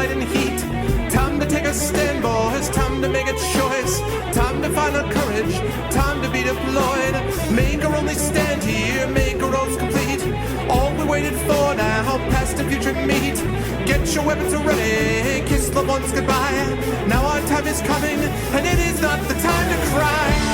light and heat. Time to take a stand, boys. Time to make a choice. Time to find our courage. Time to be deployed. Make our only stand here. Make our roads complete. All we waited for now, past and future meet. Get your weapons ready. Kiss the ones goodbye. Now our time is coming, and it is not the time to cry.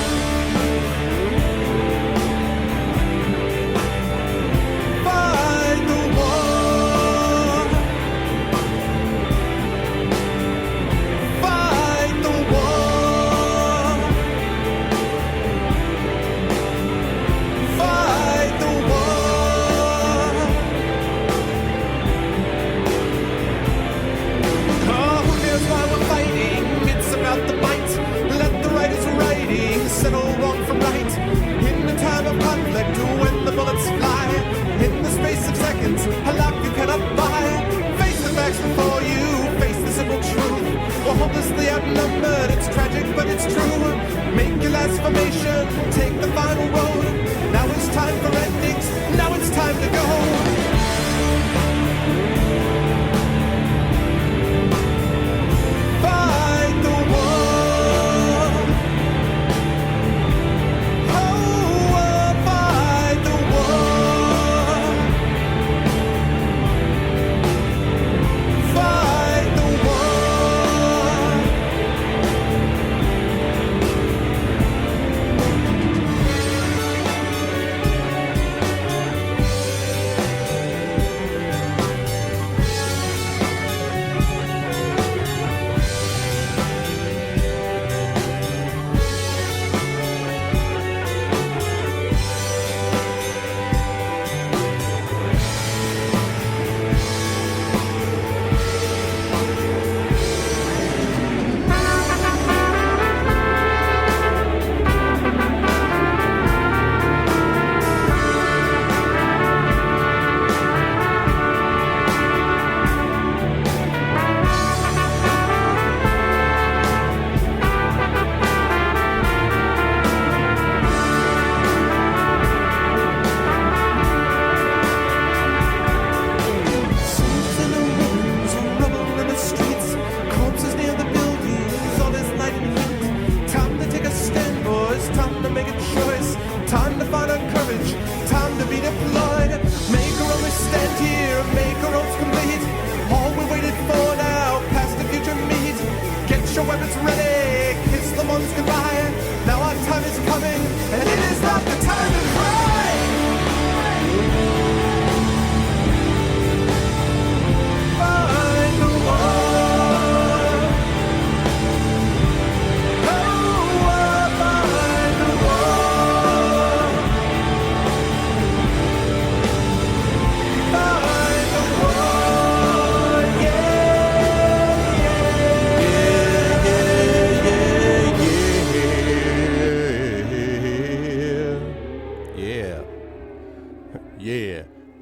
Settle wrong from right. In the time of conflict, when the bullets fly, in the space of seconds, a life you cannot buy. Face the facts before you, face the simple truth. We're hopelessly outnumbered, it's tragic but it's true. Make your last formation, take the final road. Now it's time for endings, now it's time to go.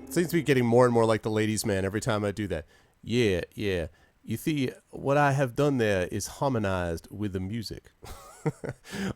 Seems to be getting more and more like the ladies' man every time I do that. Yeah, yeah. You see, what I have done there is harmonized with the music.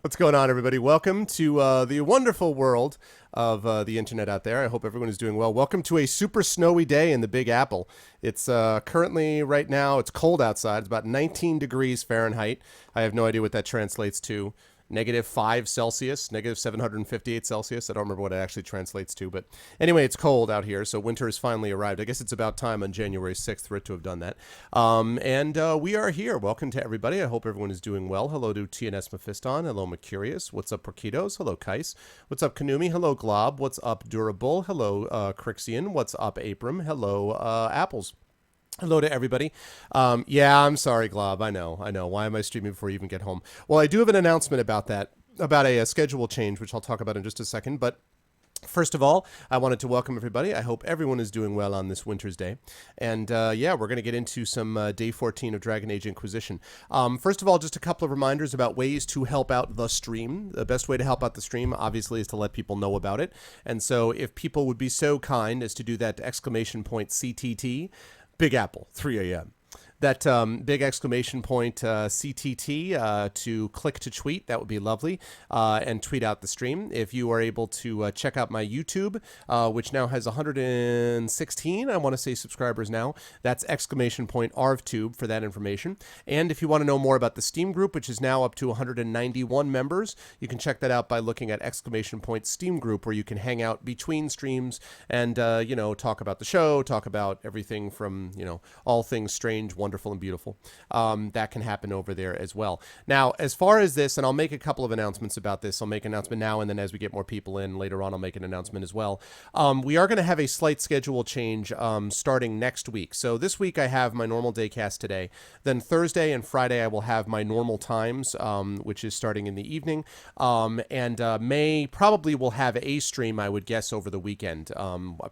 What's going on, everybody? Welcome to the wonderful world of the internet out there. I hope everyone is doing well. Welcome to a super snowy day in the Big Apple. It's currently, right now, it's cold outside. It's about 19 degrees Fahrenheit. I have no idea what that translates to. -5 Celsius, -758 Celsius. I don't remember what it actually translates to, but anyway, it's cold out here, so winter has finally arrived. I guess it's about time on January 6th for it to have done that. And we are here. Welcome to everybody. I hope everyone is doing well. Hello to TNS Mephiston. Hello, Mercurius. What's up, Porquitos? Hello, Kais. What's up, Kanumi? Hello, Glob. What's up, Durable? Hello, Crixian. What's up, Abram? Hello, Apples. Hello to everybody. Yeah, I'm sorry, Glob. I know. Why am I streaming before you even get home? Well, I do have an announcement about that, about a schedule change, which I'll talk about in just a second. But first of all, I wanted to welcome everybody. I hope everyone is doing well on this winter's day. And yeah, we're going to get into some day 14 of Dragon Age Inquisition. First of all, just a couple of reminders about ways to help out the stream. The best way to help out the stream, obviously, is to let people know about it. And so if people would be so kind as to do that !CTT, Big Apple, 3 a.m. that big exclamation point CTT to click to tweet. That would be lovely. And tweet out the stream. If you are able to check out my YouTube, which now has 116, I want to say, subscribers now. That's exclamation point ArvTube for that information. And if you want to know more about the Steam group, which is now up to 191 members, you can check that out by looking at exclamation point Steam group, where you can hang out between streams and, talk about the show, talk about everything from, all things strange, wonderful, and beautiful. That can happen over there as well. Now, as far as this, and I'll make a couple of announcements about this. I'll make an announcement now, and then as we get more people in later on, I'll make an announcement as well. We are going to have a slight schedule change starting next week. So this week I have my normal daycast today. Then Thursday and Friday I will have my normal times, which is starting in the evening. And May probably will have a stream, I would guess, over the weekend,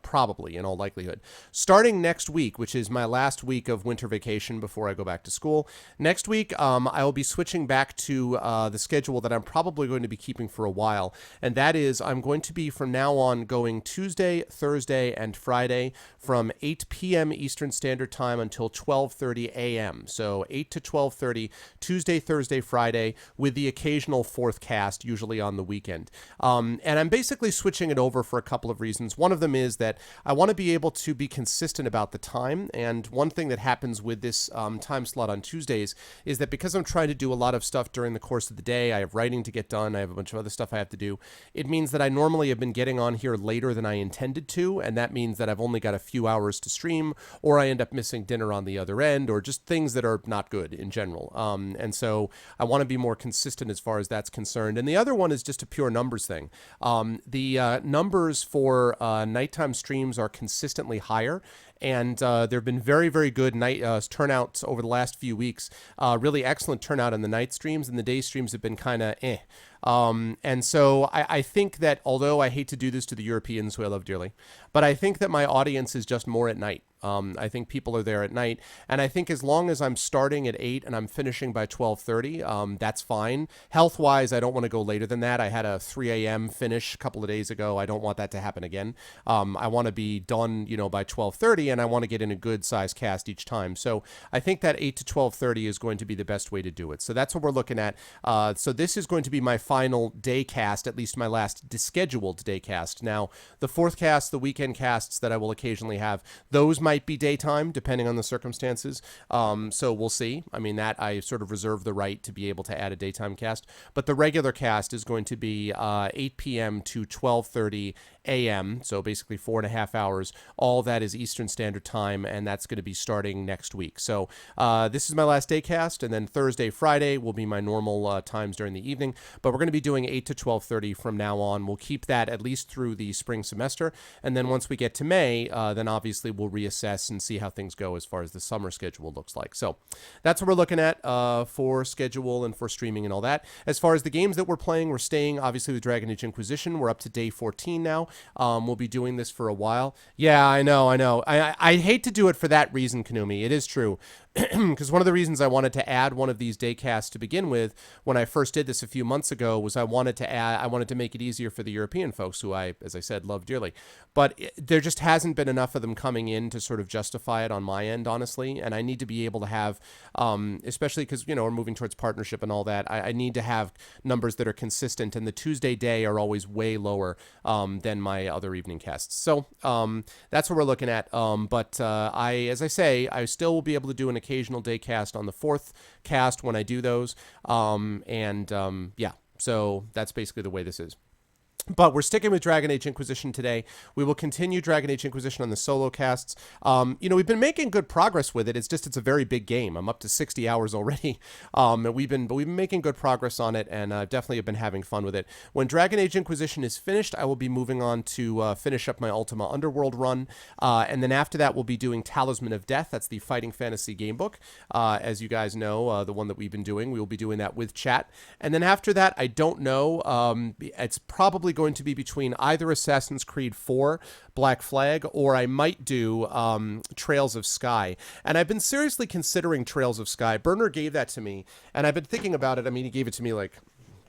probably in all likelihood. Starting next week, which is my last week of winter vacation before I go back to school, next week I will be switching back to the schedule that I'm probably going to be keeping for a while. And that is, I'm going to be from now on going Tuesday, Thursday, and Friday from 8 p.m. Eastern Standard Time until 12:30 a.m. So 8 to 12:30, Tuesday, Thursday, Friday, with the occasional fourth cast, usually on the weekend. And I'm basically switching it over for a couple of reasons. One of them is that I want to be able to be consistent about the time. And one thing that happens with this time slot on Tuesdays is that because I'm trying to do a lot of stuff during the course of the day, I have writing to get done, I have a bunch of other stuff I have to do, it means that I normally have been getting on here later than I intended to, and that means that I've only got a few hours to stream, or I end up missing dinner on the other end, or just things that are not good in general. And so I want to be more consistent as far as that's concerned. And the other one is just a pure numbers thing. The numbers for nighttime streams are consistently higher, and there have been very, very good night turnouts over the last few weeks. Really excellent turnout in the night streams, and the day streams have been kind of eh. And so I think that, although I hate to do this to the Europeans, who I love dearly, but I think that my audience is just more at night. I think people are there at night, and I think as long as I'm starting at 8 and I'm finishing by 12:30, that's fine. Health-wise, I don't want to go later than that. I had a 3 a.m. finish a couple of days ago. I don't want that to happen again. I want to be done, by 12:30, and I want to get in a good size cast each time. So I think that 8 to 12:30 is going to be the best way to do it. So that's what we're looking at. So this is going to be my final day cast, at least my last scheduled day cast. Now, the fourth cast, the weekend casts that I will occasionally have, those might be daytime, depending on the circumstances. So we'll see. I mean, that I sort of reserve the right to be able to add a daytime cast. But the regular cast is going to be 8 p.m. to 12:30 a.m., so basically 4.5 hours. All that is Eastern Standard Time, and that's going to be starting next week. So this is my last day cast, and then Thursday, Friday will be my normal times during the evening. But we're going to be doing 8 to 12:30 from now on. We'll keep that at least through the spring semester, and then once we get to May, then obviously we'll reassess and see how things go as far as the summer schedule looks like. So that's what we're looking at for schedule and for streaming and all that. As far as the games that we're playing, we're staying obviously with Dragon Age Inquisition. We're up to day 14 now. We'll be doing this for a while. Yeah, I know. I hate to do it for that reason, Kanumi. It is true. Because one of the reasons I wanted to add one of these day casts to begin with, when I first did this a few months ago, was I wanted to make it easier for the European folks, who I, as I said, love dearly. But there just hasn't been enough of them coming in to sort of justify it on my end, honestly. And I need to be able to have, especially because, we're moving towards partnership and all that, I need to have numbers that are consistent. And the Tuesday day are always way lower than my other evening casts. So that's what we're looking at. But as I say, I still will be able to do an occasional day cast on the fourth cast when I do those. Yeah, so that's basically the way this is. But we're sticking with Dragon Age Inquisition today. We will continue Dragon Age Inquisition on the solo casts. We've been making good progress with it. It's a very big game. I'm up to 60 hours already. And we've been making good progress on it, and definitely have been having fun with it. When Dragon Age Inquisition is finished, I will be moving on to finish up my Ultima Underworld run. And then after that, we'll be doing Talisman of Death. That's the Fighting Fantasy gamebook. As you guys know, the one that we've been doing. We will be doing that with chat. And then after that, I don't know. It's probably going to be between either Assassin's Creed 4, Black Flag, or I might do Trails of Sky. And I've been seriously considering Trails of Sky. Berner gave that to me, and I've been thinking about it. I mean, he gave it to me like,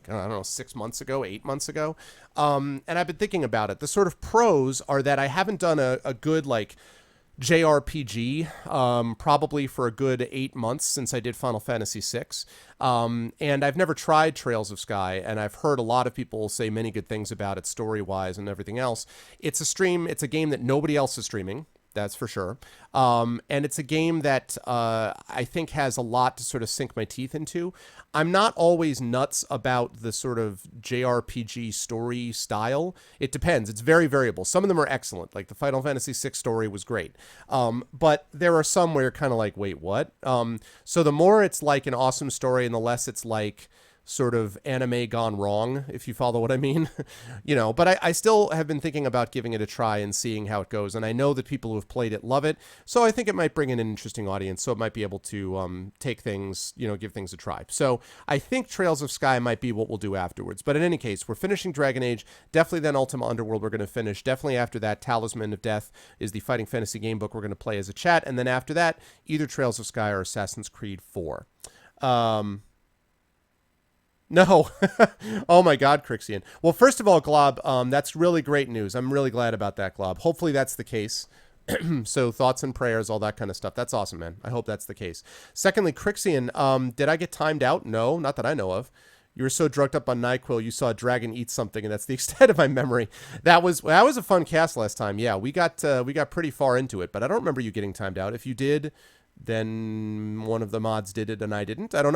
I don't know, 6 months ago, 8 months ago. And I've been thinking about it. The sort of pros are that I haven't done a good, JRPG, probably for a good 8 months since I did Final Fantasy VI. And I've never tried Trails of Sky, and I've heard a lot of people say many good things about it story-wise and everything else. It's a game that nobody else is streaming. That's for sure. And it's a game that I think has a lot to sort of sink my teeth into. I'm not always nuts about the sort of JRPG story style. It depends. It's very variable. Some of them are excellent. Like the Final Fantasy VI story was great. But there are some where you're kind of like, wait, what? So the more it's like an awesome story and the less it's like sort of anime gone wrong, if you follow what I mean. But I still have been thinking about giving it a try and seeing how it goes. And I know that people who have played it love it. So I think it might bring in an interesting audience. So it might be able to take things, give things a try. So I think Trails of Sky might be what we'll do afterwards. But in any case, we're finishing Dragon Age. Definitely then Ultima Underworld we're going to finish. Definitely after that, Talisman of Death is the fighting fantasy game book we're going to play as a chat. And then after that, either Trails of Sky or Assassin's Creed 4. No. Oh my God, Crixian. Well, first of all, Glob, that's really great news. I'm really glad about that, Glob. Hopefully that's the case. So thoughts and prayers, all that kind of stuff. That's awesome, man. I hope that's the case. Secondly, Crixian, did I get timed out? No, not that I know of. You were so drugged up on NyQuil, you saw a dragon eat something, and that's the extent of my memory. That was a fun cast last time. Yeah, we got pretty far into it, but I don't remember you getting timed out. If you did, then one of the mods did it and I didn't. I don't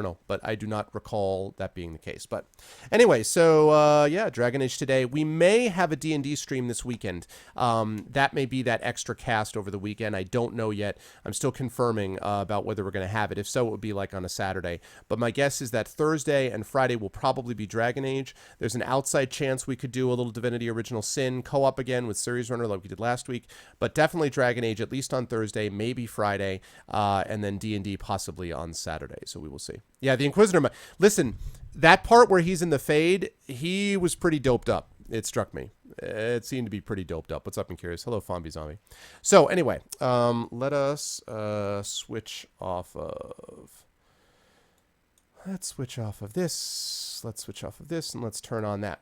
know, but I do not recall that being the case. But anyway, so yeah, Dragon Age today. We may have a D&D stream this weekend. That may be that extra cast over the weekend. I don't know yet. I'm still confirming about whether we're going to have it. If so, it would be like on a Saturday. But my guess is that Thursday and Friday will probably be Dragon Age. There's an outside chance we could do a little Divinity Original Sin co-op again with Series Runner like we did last week. But definitely Dragon Age, at least on Thursday, maybe Friday, and then D&D possibly on Saturday. So we will see. Yeah, the Inquisitor. Listen, that part where he's in the Fade, he was pretty doped up. It struck me. It seemed to be pretty doped up. What's up, and curious? Hello, Fombi Zombie. So anyway, let us switch off of. Let's switch off of this. Let's switch off of this, and let's turn on that.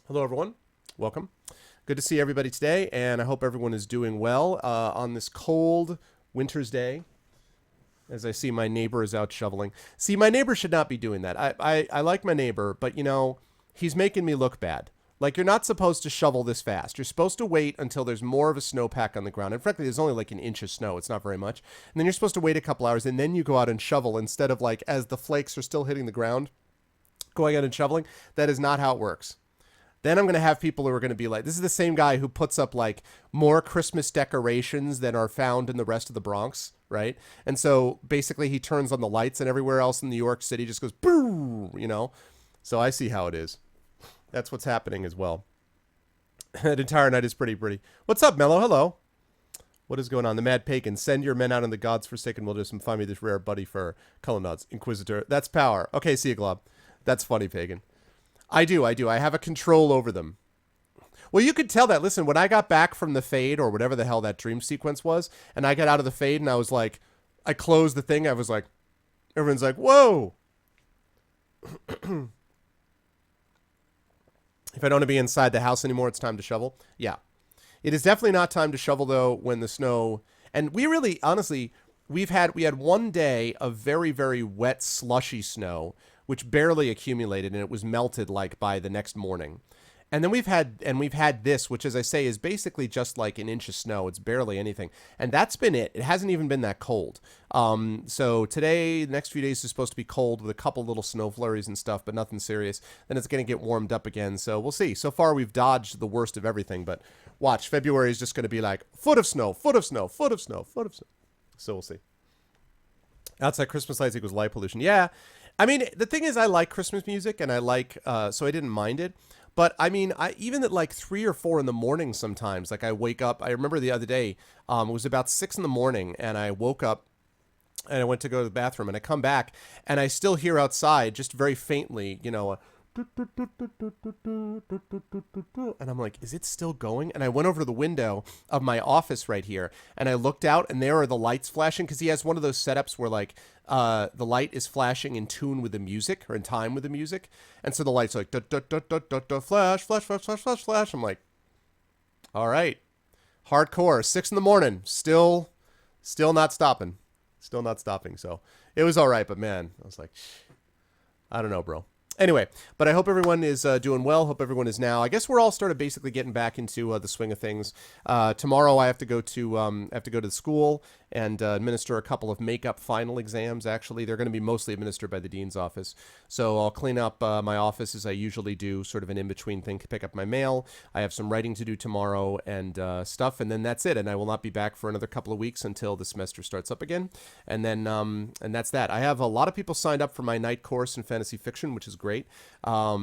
Hello, everyone. Welcome. Good to see everybody today, and I hope everyone is doing well on this cold winter's day. As I see my neighbor is out shoveling. See, my neighbor should not be doing that. I like my neighbor, but, he's making me look bad. Like, you're not supposed to shovel this fast. You're supposed to wait until there's more of a snowpack on the ground. And frankly, there's only like an inch of snow. It's not very much. And then you're supposed to wait a couple hours, and then you go out and shovel instead of, like, as the flakes are still hitting the ground, going out and shoveling. That is not how it works. Then I'm going to have people who are going to be like, this is the same guy who puts up like more Christmas decorations than are found in the rest of the Bronx, right? And so basically he turns on the lights and everywhere else in New York City just goes, boom, So I see how it is. That's what's happening as well. That entire night is pretty. What's up, Mello? Hello. What is going on? The Mad Pagan. Send your men out in the God's Forsaken Wilderness and find me this rare buddy for Cullenod's Inquisitor. That's power. Okay, see you, Glob. That's funny, Pagan. I do. I have a control over them. Well, you could tell that. Listen, when I got back from the Fade or whatever the hell that dream sequence was, and I got out of the Fade and I was like, I closed the thing. I was like, everyone's like, whoa. If I don't want to be inside the house anymore, it's time to shovel. Yeah. It is definitely not time to shovel, though, when the snow... And we really, honestly, we had one day of very, very wet, slushy snow, which barely accumulated, and it was melted like by the next morning. And then we've had this, which, as I say, is basically just like an inch of snow. It's barely anything. And that's been it. It hasn't even been that cold. So today, the next few days is supposed to be cold with a couple little snow flurries and stuff, but nothing serious. Then it's going to get warmed up again. So we'll see. So far, we've dodged the worst of everything. But watch, February is just going to be like foot of snow, foot of snow, foot of snow, foot of snow. So we'll see. Outside Christmas lights equals light pollution. Yeah. I mean, the thing is, I like Christmas music, and I like, so I didn't mind it. But I mean, even at like 3 or 4 in the morning sometimes, like I wake up. I remember the other day, it was about 6 in the morning, and I woke up, and I went to go to the bathroom, and I come back, and I still hear outside, just very faintly, and I'm like, is it still going? And I went over to the window of my office right here, and I looked out, and there are the lights flashing, because he has one of those setups where like the light is flashing in tune with the music, or in time with the music, and so the lights are like flash, flash, flash, flash, flash, flash. I'm like, all right, Hardcore. 6 in the morning. Still not stopping. Still not stopping. So it was all right, but man, I was like, I don't know, bro. Anyway, but I hope everyone is doing well. Hope everyone is now. I guess we're all started basically getting back into the swing of things. Tomorrow I have to go to the school and administer a couple of makeup final exams. Actually, they're going to be mostly administered by the dean's office. So I'll clean up my office as I usually do, sort of an in-between thing, to pick up my mail. I have some writing to do tomorrow and stuff, and then that's it. And I will not be back for another couple of weeks until the semester starts up again. And then and that's that. I have a lot of people signed up for my night course in fantasy fiction, which is great. So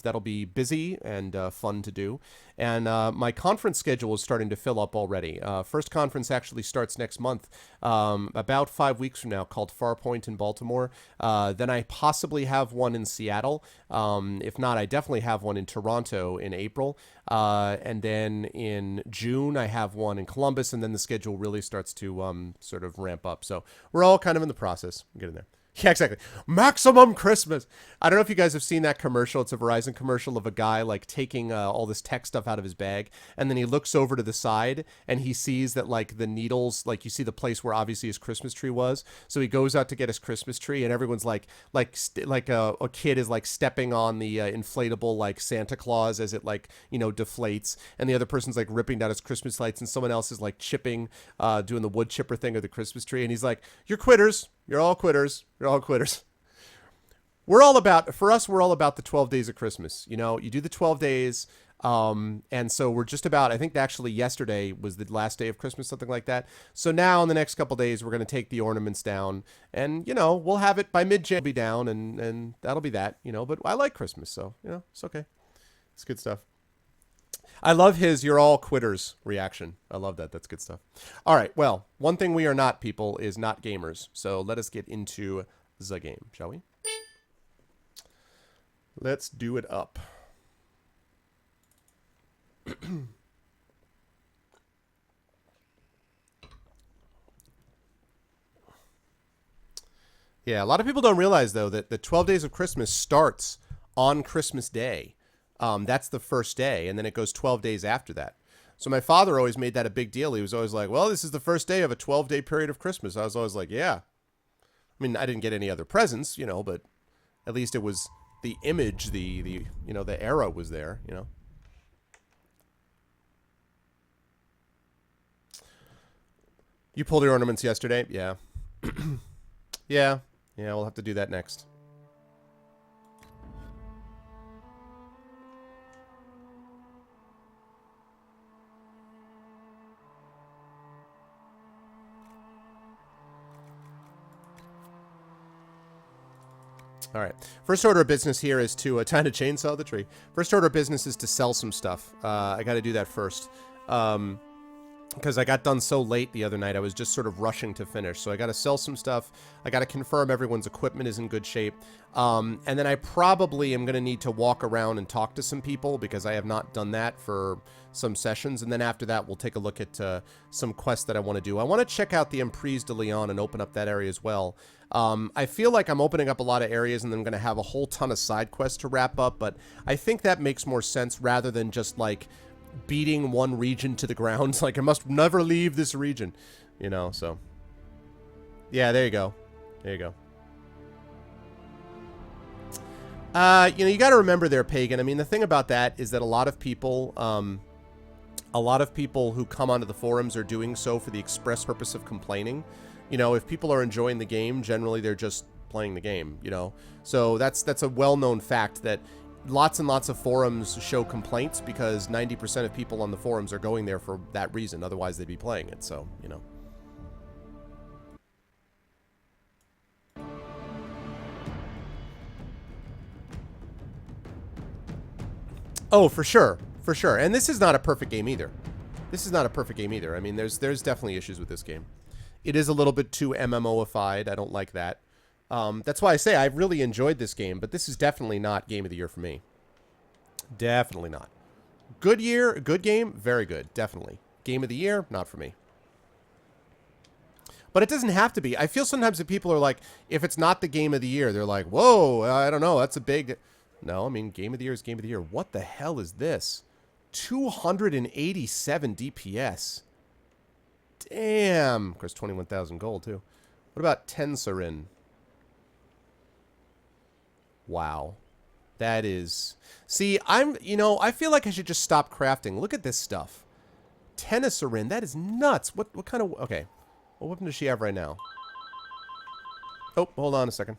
that'll be busy and fun to do. And my conference schedule is starting to fill up already. First conference actually starts next month, about 5 weeks from now, called Farpoint in Baltimore. Then I possibly have one in Seattle. If not, I definitely have one in Toronto in April. And then in June, I have one in Columbus. And then the schedule really starts to sort of ramp up. So we're all kind of in the process. Get in there. Yeah, exactly. Maximum Christmas. I don't know if you guys have seen that commercial. It's a Verizon commercial of a guy like taking all this tech stuff out of his bag, and then he looks over to the side and he sees that like the needles, like you see the place where obviously his Christmas tree was. So he goes out to get his Christmas tree, and everyone's like a kid is like stepping on the inflatable like Santa Claus as it like deflates, and the other person's like ripping down his Christmas lights, and someone else is like chipping, doing the wood chipper thing of the Christmas tree, and he's like, "You're quitters. You're all quitters. You're all quitters." For us, we're all about the 12 days of Christmas. You do the 12 days. And so we're just about, I think actually yesterday was the last day of Christmas, something like that. So now in the next couple of days, we're going to take the ornaments down, and, we'll have it by mid-Jan be down, and that'll be that, but I like Christmas. So, it's okay. It's good stuff. I love his "you're all quitters" reaction. I love that. That's good stuff. All right. Well, one thing we are not, people, is not gamers. So let us get into the game, shall we? Let's do it up. Yeah, a lot of people don't realize, though, that the 12 days of Christmas starts on Christmas Day. That's the first day, and then it goes 12 days after that. So my father always made that a big deal. He was always like, well, this is the first day of a 12-day period of Christmas. I was always like, yeah. I mean, I didn't get any other presents, but at least it was the image, the era was there, You pulled your ornaments yesterday? Yeah. Yeah, we'll have to do that next. All right. First order of business here is to time to chainsaw the tree. First order of business is to sell some stuff. I got to do that first. Because I got done so late the other night, I was just sort of rushing to finish. So I got to sell some stuff. I got to confirm everyone's equipment is in good shape. And then I probably am going to need to walk around and talk to some people, because I have not done that for some sessions. And then after that, we'll take a look at some quests that I want to do. I want to check out the Emprise de Leon and open up that area as well. I feel like I'm opening up a lot of areas and then I'm going to have a whole ton of side quests to wrap up. But I think that makes more sense rather than just like beating one region to the ground. Like, I must never leave this region, so yeah, there you go. You got to remember there, Pagan. I mean, the thing about that is that a lot of people who come onto the forums are doing so for the express purpose of complaining. If people are enjoying the game, generally they're just playing the game, so that's a well-known fact that lots and lots of forums show complaints, because 90% of people on the forums are going there for that reason. Otherwise, they'd be playing it. So, Oh, for sure. For sure. And this is not a perfect game either. I mean, there's definitely issues with this game. It is a little bit too MMO-ified. I don't like that. That's why I say I've really enjoyed this game, but this is definitely not Game of the Year for me. Definitely not. Good year, good game, very good, definitely. Game of the Year, not for me. But it doesn't have to be. I feel sometimes that people are like, if it's not the Game of the Year, they're like, whoa, I don't know, that's a big... No, I mean, Game of the Year is Game of the Year. What the hell is this? 287 DPS. Damn. Of course, 21,000 gold, too. What about Tensorin? Wow. That is... See, I feel like I should just stop crafting. Look at this stuff. Tensorin, that is nuts. What kind of... Okay. What weapon does she have right now? Oh, hold on a second.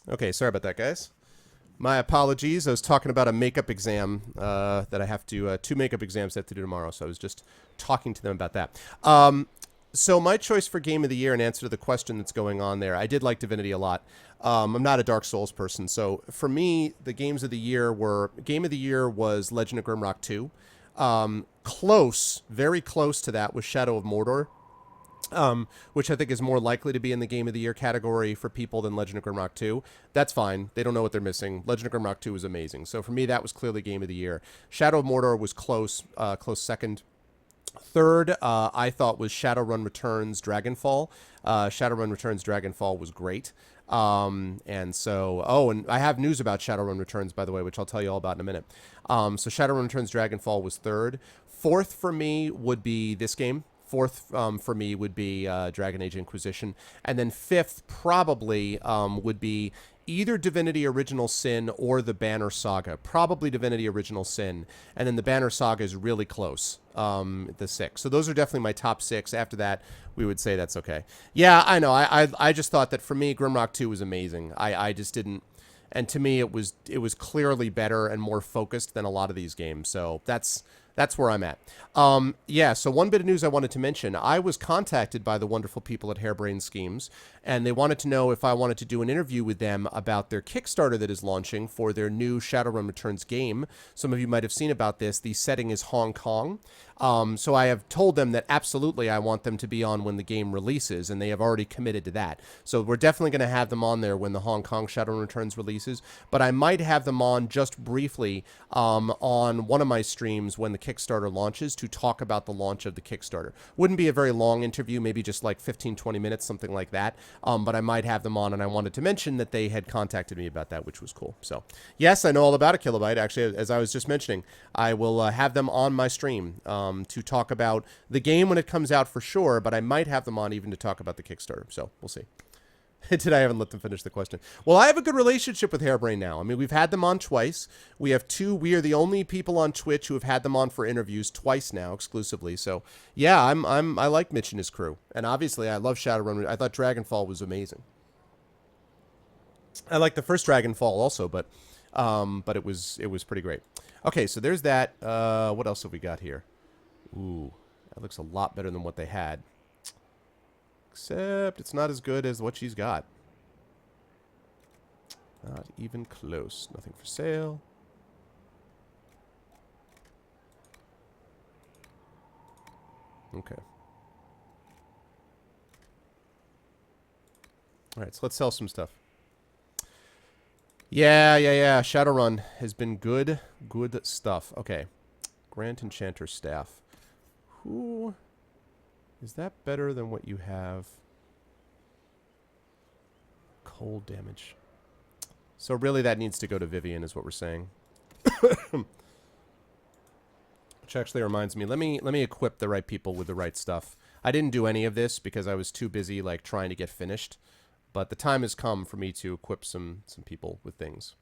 Okay, sorry about that, guys. My apologies. I was talking about a makeup exam that I have to, two makeup exams I have to do tomorrow, so I was just talking to them about that. So my choice for Game of the Year, in answer to the question that's going on there, I did like Divinity a lot. I'm not a Dark Souls person, so for me, the games of the year were... Game of the Year was Legend of Grimrock 2. Close, very close to that was Shadow of Mordor. Which I think is more likely to be in the Game of the Year category for people than Legend of Grimrock 2. That's fine. They don't know what they're missing. Legend of Grimrock 2 was amazing. So for me, that was clearly Game of the Year. Shadow of Mordor was close second. Third, I thought was Shadowrun Returns Dragonfall. Shadowrun Returns Dragonfall was great. And so, oh, and I have news about Shadowrun Returns, by the way, which I'll tell you all about in a minute. So Shadowrun Returns Dragonfall was third. Fourth for me would be this game. Fourth for me would be Dragon Age Inquisition. And then fifth probably would be either Divinity Original Sin or the Banner Saga. Probably Divinity Original Sin. And then the Banner Saga is really close, the six. So those are definitely my top six. After that, we would say that's okay. Yeah, I know. I just thought that for me, Grimrock 2 was amazing. I just didn't... And to me, it was clearly better and more focused than a lot of these games. So that's where I'm at. Yeah, so one bit of news I wanted to mention. I was contacted by the wonderful people at Harebrained Schemes, and they wanted to know if I wanted to do an interview with them about their Kickstarter that is launching for their new Shadowrun Returns game. Some of you might have seen about this. The setting is Hong Kong. So I have told them that absolutely I want them to be on when the game releases, and they have already committed to that. So we're definitely going to have them on there when the Hong Kong Shadowrun Returns releases, but I might have them on just briefly on one of my streams when the Kickstarter launches to talk about the launch of the Kickstarter. Wouldn't be a very long interview, maybe just like 15-20 minutes, something like that, but I might have them on, and I wanted to mention that they had contacted me about that, which was cool. So yes, I know all about a Kilobyte. Actually, as I was just mentioning, I will have them on my stream to talk about the game when it comes out for sure, but I might have them on even to talk about the Kickstarter. So we'll see. Today I haven't let them finish the question. Well, I have a good relationship with Harebrained now. I mean, we've had them on twice. We have two. We are the only people on Twitch who have had them on for interviews twice now, exclusively. So yeah, I like Mitch and his crew, and obviously I love Shadowrun. I thought Dragonfall was amazing. I like the first Dragonfall also, but it was pretty great. Okay, so there's that. What else have we got here? Ooh, that looks a lot better than what they had. Except it's not as good as what she's got. Not even close. Nothing for sale. Okay. Alright, so let's sell some stuff. Yeah. Shadowrun has been good stuff. Okay. Grant Enchanter Staff. Who... Is that better than what you have? Cold damage. So really that needs to go to Vivian is what we're saying. Which actually reminds me, let me equip the right people with the right stuff. I didn't do any of this because I was too busy like trying to get finished. But the time has come for me to equip some people with things.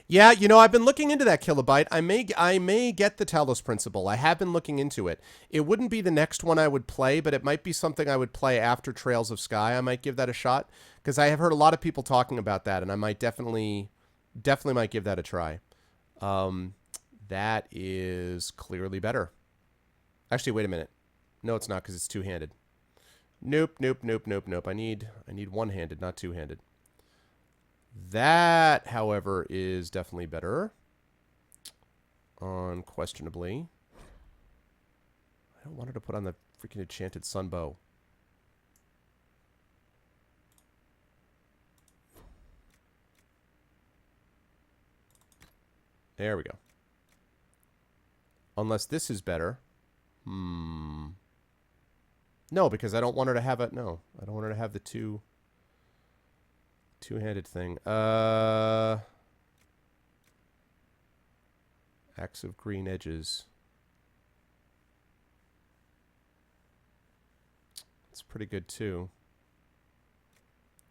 Yeah, you know, I've been looking into that Kilobyte. I may get the Talos Principle. I have been looking into it. It wouldn't be the next one I would play, but it might be something I would play after Trails of Sky. I might give that a shot because I have heard a lot of people talking about that, and I might definitely might give that a try. That is clearly better. Actually, wait a minute. No, it's not because it's two-handed. Nope. I need one-handed, not two-handed. That, however, is definitely better. Unquestionably. I don't want her to put on the freaking enchanted sunbow. There we go. Unless this is better. No, because I don't want her to have it. No, I don't want her to have the two-handed thing. Axe of green edges. It's pretty good too.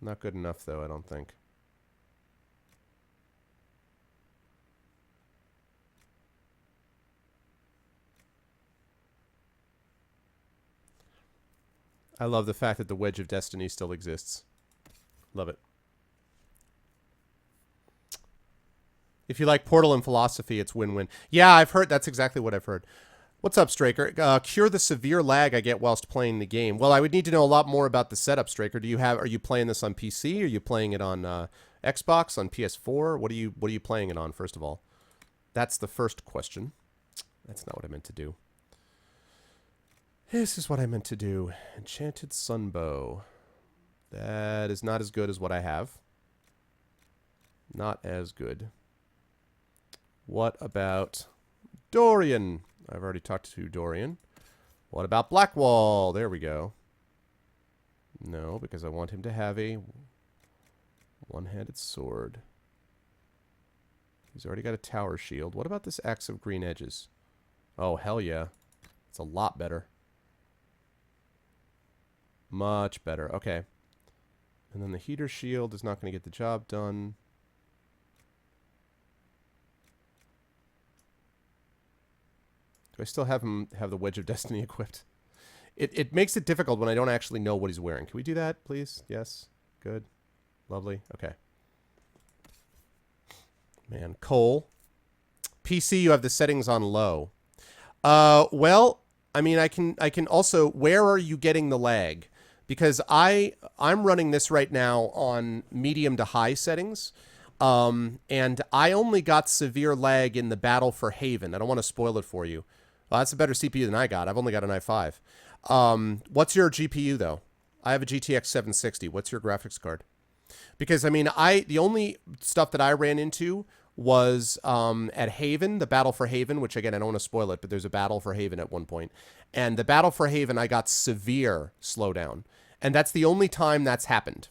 Not good enough though, I don't think. I love the fact that the Wedge of Destiny still exists. Love it. If you like Portal and Philosophy, it's win-win. Yeah, I've heard. That's exactly what I've heard. What's up, Straker? Cure the severe lag I get whilst playing the game. Well, I would need to know a lot more about the setup, Straker. Are you playing this on PC? Are you playing it on Xbox, on PS4? What are you playing it on, first of all? That's the first question. That's not what I meant to do. This is what I meant to do. Enchanted Sunbow. That is not as good as what I have. Not as good. What about Dorian? I've already talked to Dorian. What about Blackwall? There we go. No, because I want him to have a one-handed sword. He's already got a tower shield. What about this Axe of Green Edges? Oh, hell yeah. It's a lot better. Much better. Okay. And then the heater shield is not going to get the job done. Do I still have him have the Wedge of Destiny equipped? It makes it difficult when I don't actually know what he's wearing. Can we do that, please? Yes. Good. Lovely. Okay. Man, Cole. PC, you have the settings on low. Well, I mean, I can also, where are you getting the lag? Because I'm running this right now on medium to high settings. And I only got severe lag in the Battle for Haven. I don't want to spoil it for you. Well, that's a better CPU than I got. I've only got an i5. What's your GPU though? I have a GTX 760. What's your graphics card? Because I mean, the only stuff that I ran into was at Haven, the Battle for Haven, which again, I don't want to spoil it, but there's a Battle for Haven at one point. And the Battle for Haven, I got severe slowdown. And that's the only time that's happened.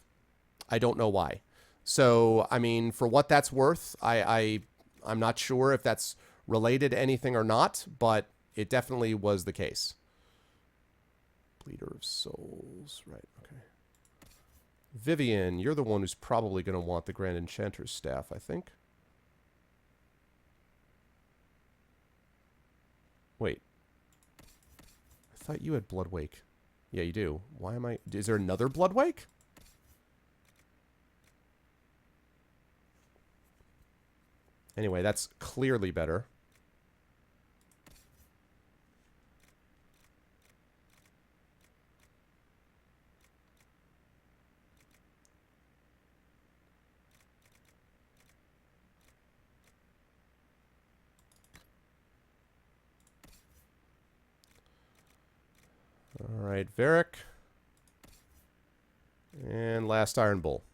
I don't know why. So, I mean, for what that's worth, I'm not sure if that's related to anything or not, but it definitely was the case. Bleeder of Souls. Right, okay. Vivian, you're the one who's probably going to want the Grand Enchanter's staff, I think. Wait. I thought you had Bloodwake. Yeah, you do. Why am I... Is there another Bloodwake? Anyway, that's clearly better. All right, Varric. And last Iron Bull.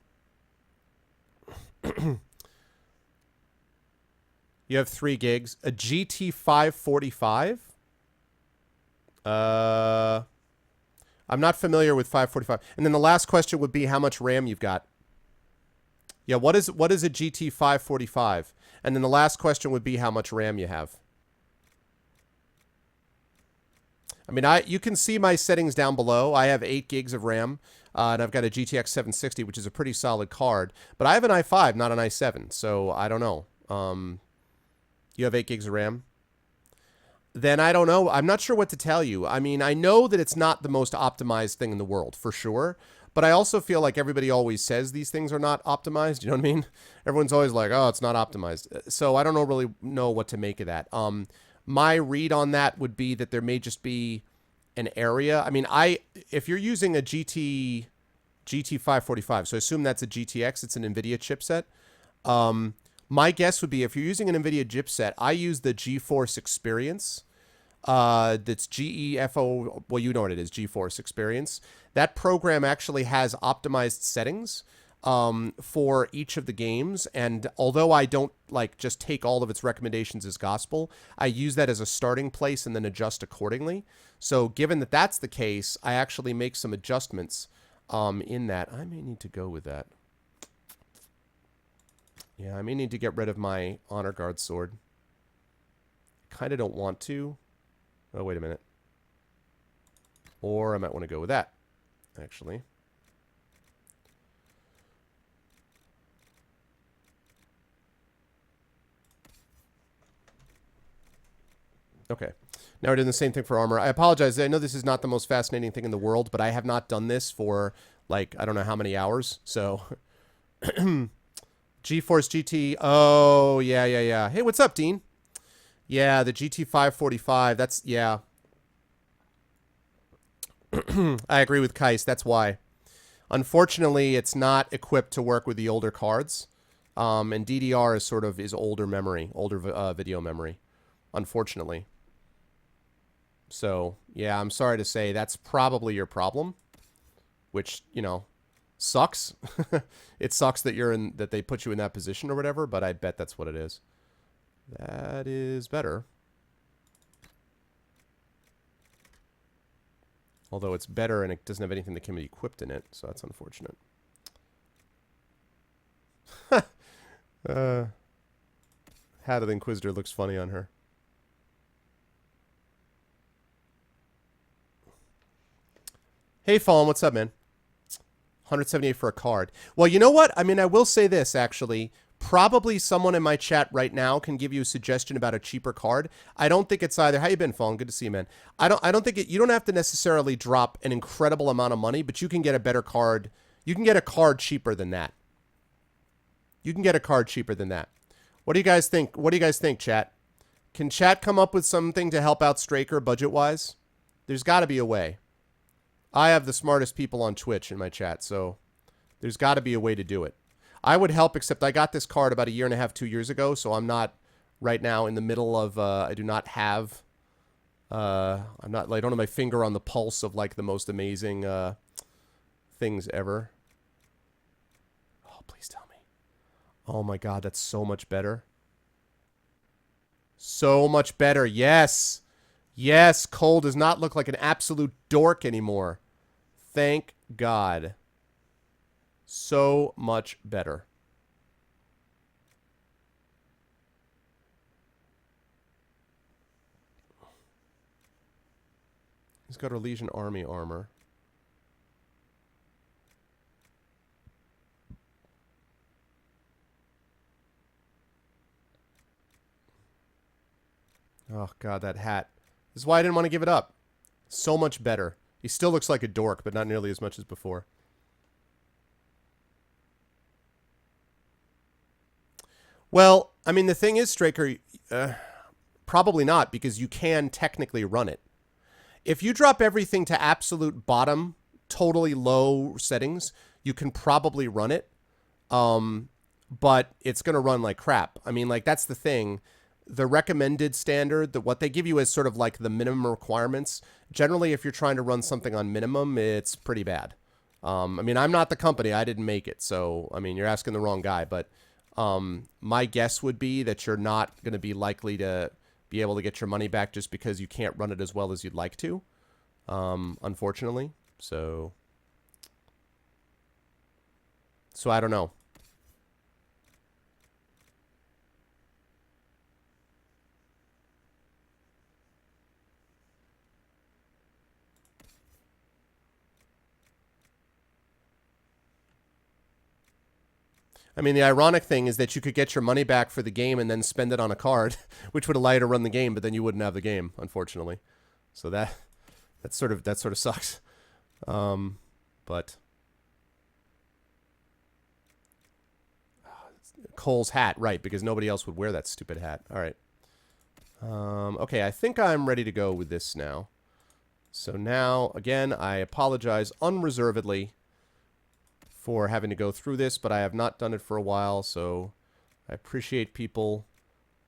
You have 3 gigs. A GT 545? I'm not familiar with 545. And then the last question would be how much RAM you've got. Yeah, what is a GT 545? And then the last question would be how much RAM you have. I mean, you can see my settings down below. I have 8 gigs of RAM, and I've got a GTX 760, which is a pretty solid card. But I have an i5, not an i7, so I don't know. You have 8 gigs of RAM? Then I don't know. I'm not sure what to tell you. I mean, I know that it's not the most optimized thing in the world, for sure. But I also feel like everybody always says these things are not optimized. You know what I mean? Everyone's always like, oh, it's not optimized. So I don't really know what to make of that. My read on that would be that there may just be an area. I mean, if you're using a GT 545, so I assume that's a GTX, it's an NVIDIA chipset. My guess would be if you're using an NVIDIA chipset, I use the GeForce Experience. That's GEFO. Well, you know what it is, GeForce Experience. That program actually has optimized settings for each of the games, and although I don't like just take all of its recommendations as gospel, I use that as a starting place and then adjust accordingly. So given that that's the case, I actually make some adjustments in that. I may need to go with that. Yeah, I may need to get rid of my Honor Guard sword. Kind of don't want to. Oh, wait a minute. Or I might want to go with that, actually. Okay. Now we're doing the same thing for armor. I apologize. I know this is not the most fascinating thing in the world, but I have not done this for, like, I don't know how many hours. So, GeForce GT. Oh, yeah. Hey, what's up, Dean? Yeah, the GT 545. That's, yeah. I agree with Kais. That's why. Unfortunately, it's not equipped to work with the older cards. And DDR is sort of older memory, older video memory, unfortunately. So, yeah, I'm sorry to say that's probably your problem, which, you know, Sucks. It sucks that that they put you in that position or whatever, but I bet that's what it is. That is better. Although it's better and it doesn't have anything that can be equipped in it, so that's unfortunate. Hat of the Inquisitor looks funny on her. Hey, Fallen, what's up, man? 178 for a card. Well, you know what? I mean, I will say this, actually. Probably someone in my chat right now can give you a suggestion about a cheaper card. I don't think it's either. How you been, Fallen? Good to see you, man. I don't think you don't have to necessarily drop an incredible amount of money, but you can get a better card. You can get a card cheaper than that. You can get a card cheaper than that. What do you guys think? What do you guys think, chat? Can chat come up with something to help out Straker budget-wise? There's got to be a way. I have the smartest people on Twitch in my chat, so there's got to be a way to do it. I would help, except I got this card about 1.5 years, 2 years ago, so I'm not right now in the middle of, I do not have, I don't have my finger on the pulse of, like, the most amazing things ever. Oh, please tell me. Oh my god, that's so much better. So much better, yes! Yes, Cole does not look like an absolute dork anymore. Thank God. So much better. He's got our Legion Army armor. Oh, God, that hat. This is why I didn't want to give it up. So much better. He still looks like a dork, but not nearly as much as before. Well, I mean, the thing is, Straker, probably not, because you can technically run it. If you drop everything to absolute bottom, totally low settings, you can probably run it. But it's going to run like crap. I mean, like, that's the thing. The recommended standard, what they give you is sort of like the minimum requirements. Generally, if you're trying to run something on minimum, it's pretty bad. I mean, I'm not the company. I didn't make it. So, I mean, you're asking the wrong guy. But my guess would be that you're not going to be likely to be able to get your money back just because you can't run it as well as you'd like to, unfortunately. So I don't know. I mean, the ironic thing is that you could get your money back for the game and then spend it on a card, which would allow you to run the game, but then you wouldn't have the game, unfortunately. So that sort of sucks. But Cole's hat, right? Because nobody else would wear that stupid hat. All right. Okay, I think I'm ready to go with this now. So now, again, I apologize unreservedly for having to go through this, but I have not done it for a while, so I appreciate people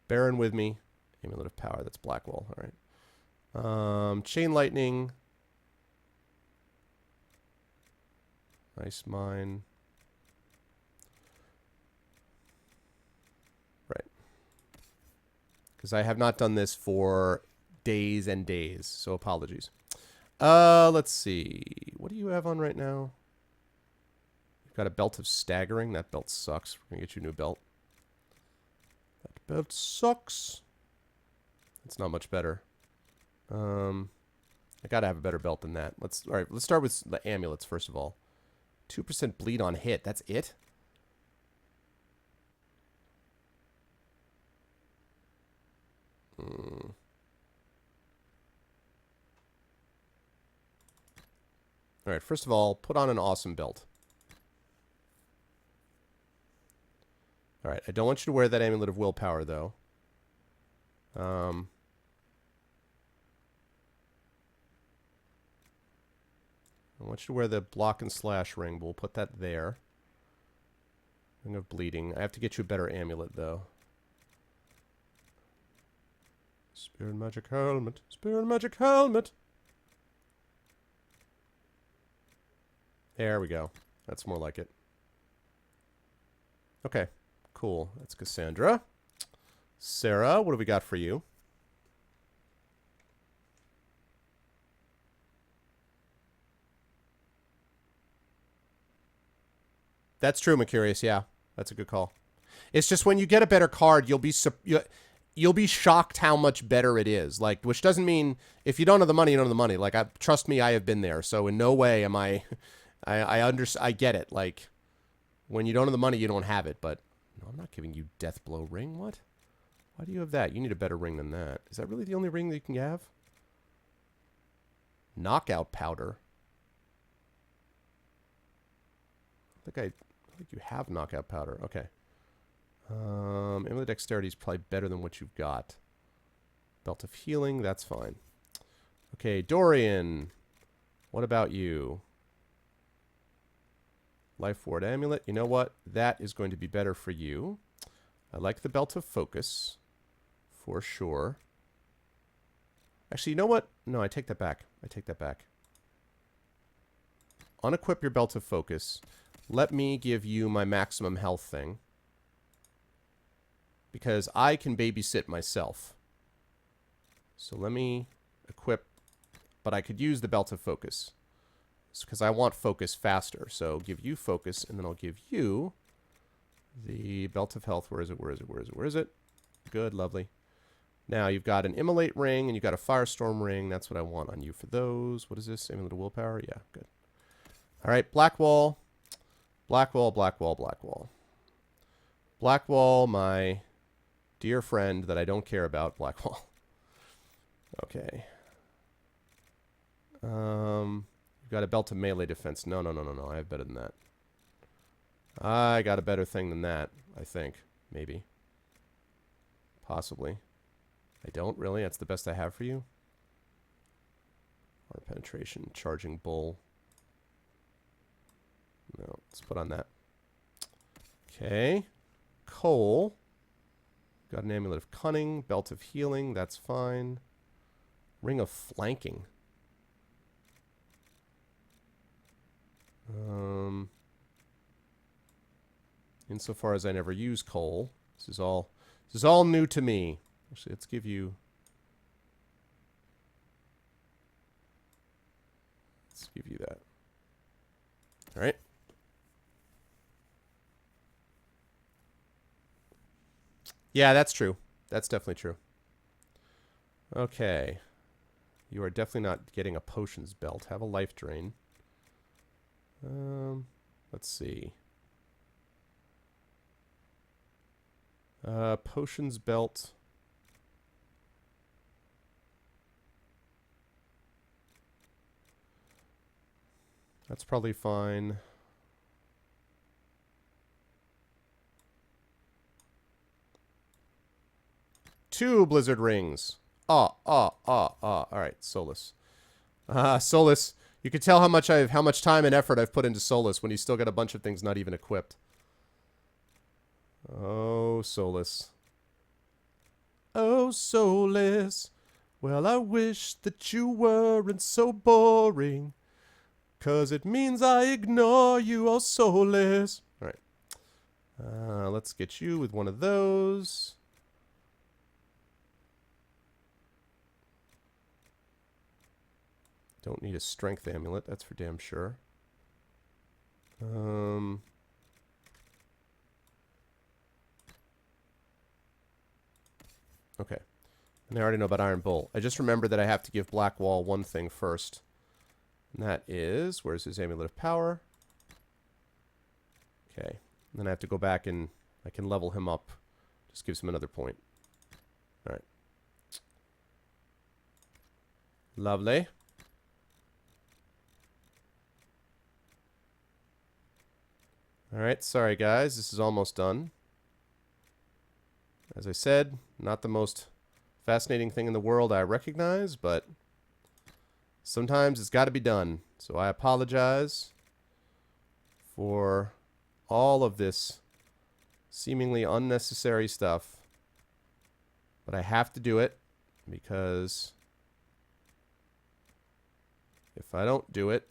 bearing with me. Amulet of Power, that's Blackwall, all right. Chain Lightning. Ice Mine. Right. Because I have not done this for days and days, so apologies. Let's see. What do you have on right now? Got a Belt of Staggering. That belt sucks. We're going to get you a new belt. That belt sucks. It's not much better. I got to have a better belt than that. All right, let's start with the amulets first of all. 2% bleed on hit. That's it? All right, first of all, put on an awesome belt. Alright, I don't want you to wear that Amulet of Willpower, though. I want you to wear the Block and Slash ring, but we'll put that there. Ring of Bleeding. I have to get you a better amulet, though. Spirit Magic Helmet. Spirit Magic Helmet! There we go. That's more like it. Okay, cool. That's Cassandra. Sarah, what do we got for you? That's true, Mercurius. Yeah, that's a good call. It's just when you get a better card, you'll be shocked how much better it is. Like, which doesn't mean if you don't have the money, you don't have the money. Like, trust me, I have been there. So in no way am I I get it. Like, when you don't have the money, you don't have it. But no, I'm not giving you Death Blow ring. What? Why do you have that? You need a better ring than that. Is that really the only ring that you can have? Knockout powder. I think you have knockout powder. Okay. Amulet Dexterity is probably better than what you've got. Belt of Healing, that's fine. Okay, Dorian. What about you? Life Ward Amulet. You know what? That is going to be better for you. I like the Belt of Focus. For sure. Actually, you know what? No, I take that back. I take that back. Unequip your Belt of Focus. Let me give you my maximum health thing. Because I can babysit myself. So let me equip. But I could use the Belt of Focus. It's because I want focus faster. So give you focus, and then I'll give you the Belt of Health. Where is it? Where is it? Where is it? Where is it? Good, lovely. Now you've got an Immolate ring, and you've got a Firestorm ring. That's what I want on you for those. What is this? Amulet of Willpower? Yeah, good. All right, Blackwall. Blackwall, Blackwall, Blackwall. Blackwall, my dear friend that I don't care about, Blackwall. Okay. You've got a Belt of Melee Defense. No, no, no, no, no. I have better than that. I got a better thing than that, I think. Maybe. Possibly. I don't, really? That's the best I have for you? Or Penetration, Charging Bull. No, let's put on that. Okay. Cole. Got an Amulet of Cunning. Belt of Healing. That's fine. Ring of Flanking. Insofar as I never use Cole. This is all new to me. Actually, let's give you... Let's give you that. All right. Yeah, that's true. That's definitely true. Okay. You are definitely not getting a potions belt. Have a life drain. Let's see. Potions belt. That's probably fine. Two blizzard rings. All right, Solus. Solus. You can tell how much time and effort I've put into Solus when he's still got a bunch of things not even equipped. Oh, Solus. Oh, Solus. Well, I wish that you weren't so boring. 'Cause it means I ignore you, oh, Solus. All right. Let's get you with one of those. Don't need a strength amulet, that's for damn sure. Okay. And I already know about Iron Bull. I just remembered that I have to give Blackwall one thing first. And that is, where's his Amulet of Power? Okay. And then I have to go back and I can level him up. Just gives him another point. Alright. Lovely. Alright, sorry guys, this is almost done. As I said, not the most fascinating thing in the world, I recognize, but sometimes it's got to be done. So I apologize for all of this seemingly unnecessary stuff. But I have to do it because if I don't do it,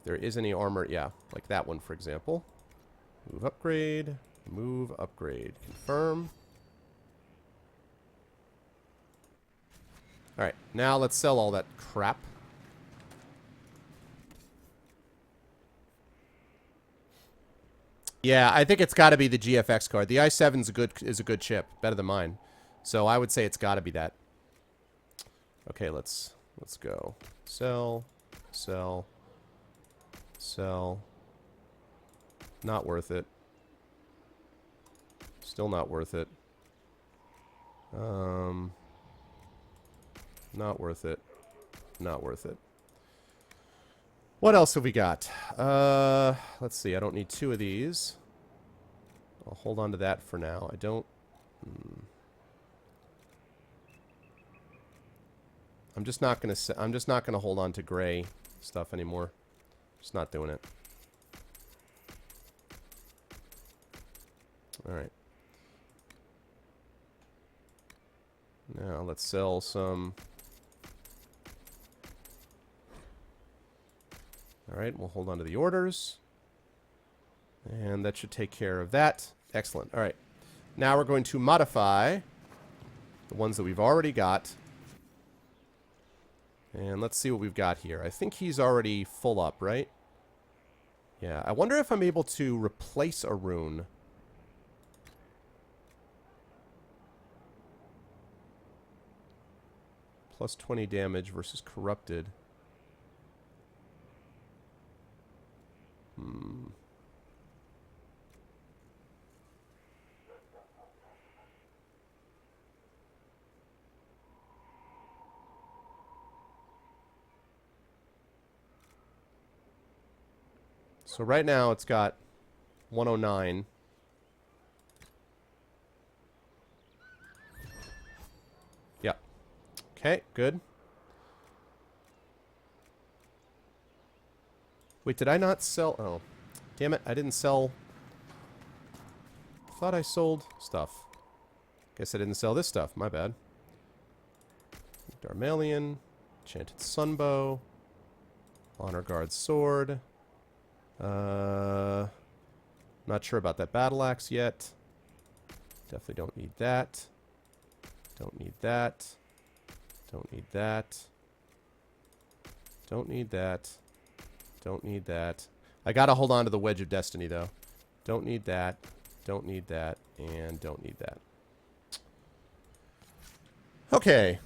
If there is any armor, yeah, like that one, for example. Move, upgrade. Move, upgrade. Confirm. Alright, now let's sell all that crap. Yeah, I think it's got to be the GFX card. The i7 is a good chip, better than mine. So I would say it's got to be that. Okay, let's go. Sell, sell, sell. Not worth it. Still not worth it. Not worth it. Not worth it. What else have we got? Let's see. I don't need 2 of these. I'll hold on to that for now. I don't... I'm just not gonna hold on to gray stuff anymore. Just not doing it. Alright. Now let's sell some... Alright, we'll hold on to the orders. And that should take care of that. Excellent. Alright. Now we're going to modify the ones that we've already got. And let's see what we've got here. I think he's already full up, right? Yeah. I wonder if I'm able to replace a rune. Plus 20 damage versus corrupted. So right now it's got 109. Yeah. Okay, good. Wait, did I not sell? Oh, damn it, I didn't sell. Thought I sold stuff. Guess I didn't sell this stuff, my bad. Darmalion, Enchanted Sunbow, Honor Guard Sword. Not sure about that Battle Axe yet. Definitely don't need that. Don't need that. Don't need that. Don't need that. Don't need that. I gotta hold on to the Wedge of Destiny, though. Don't need that. Don't need that. And don't need that. Okay.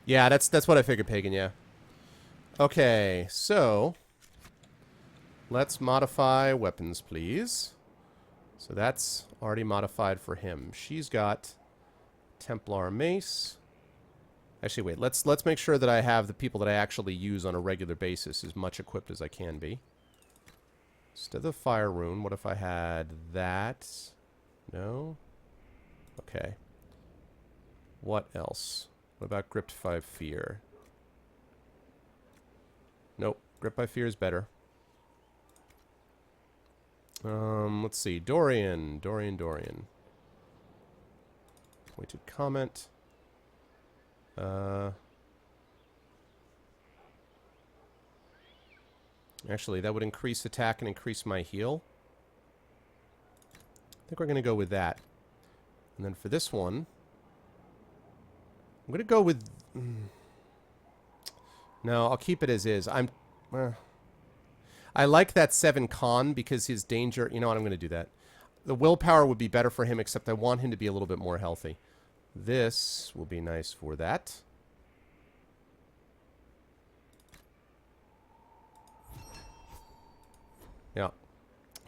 Yeah, that's what I figured, Pagan, yeah. Okay, so... let's modify weapons, please. So that's already modified for him. She's got Templar Mace. Actually, wait. Let's make sure that I have the people that I actually use on a regular basis as much equipped as I can be. Instead of the Fire Rune, what if I had that? No? Okay. What else? What about Gripped by Fear? Nope. Gripped by Fear is better. Let's see. Dorian. Pointed comment. Actually, that would increase attack and increase my heal. I think we're going to go with that. And then for this one, I'm going to go with... No, I'll keep it as is. I like that 7 con because his danger... You know what? I'm going to do that. The willpower would be better for him, except I want him to be a little bit more healthy. This will be nice for that. Yeah.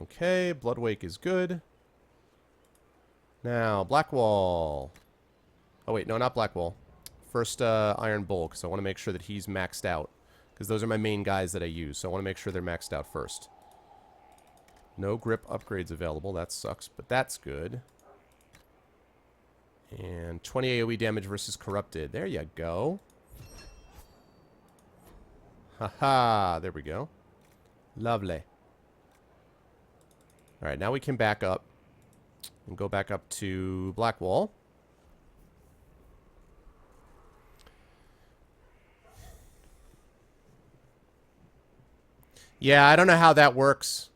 Okay, Bloodwake is good. Now, Blackwall. Oh, wait, no, not Blackwall. First, Iron Bull, because I want to make sure that he's maxed out. Because those are my main guys that I use, so I want to make sure they're maxed out first. No grip upgrades available. That sucks, but that's good. And 20 AoE damage versus Corrupted. There you go. Haha, there we go. Lovely. All right, now we can back up and go back up to Blackwall. Yeah, I don't know how that works.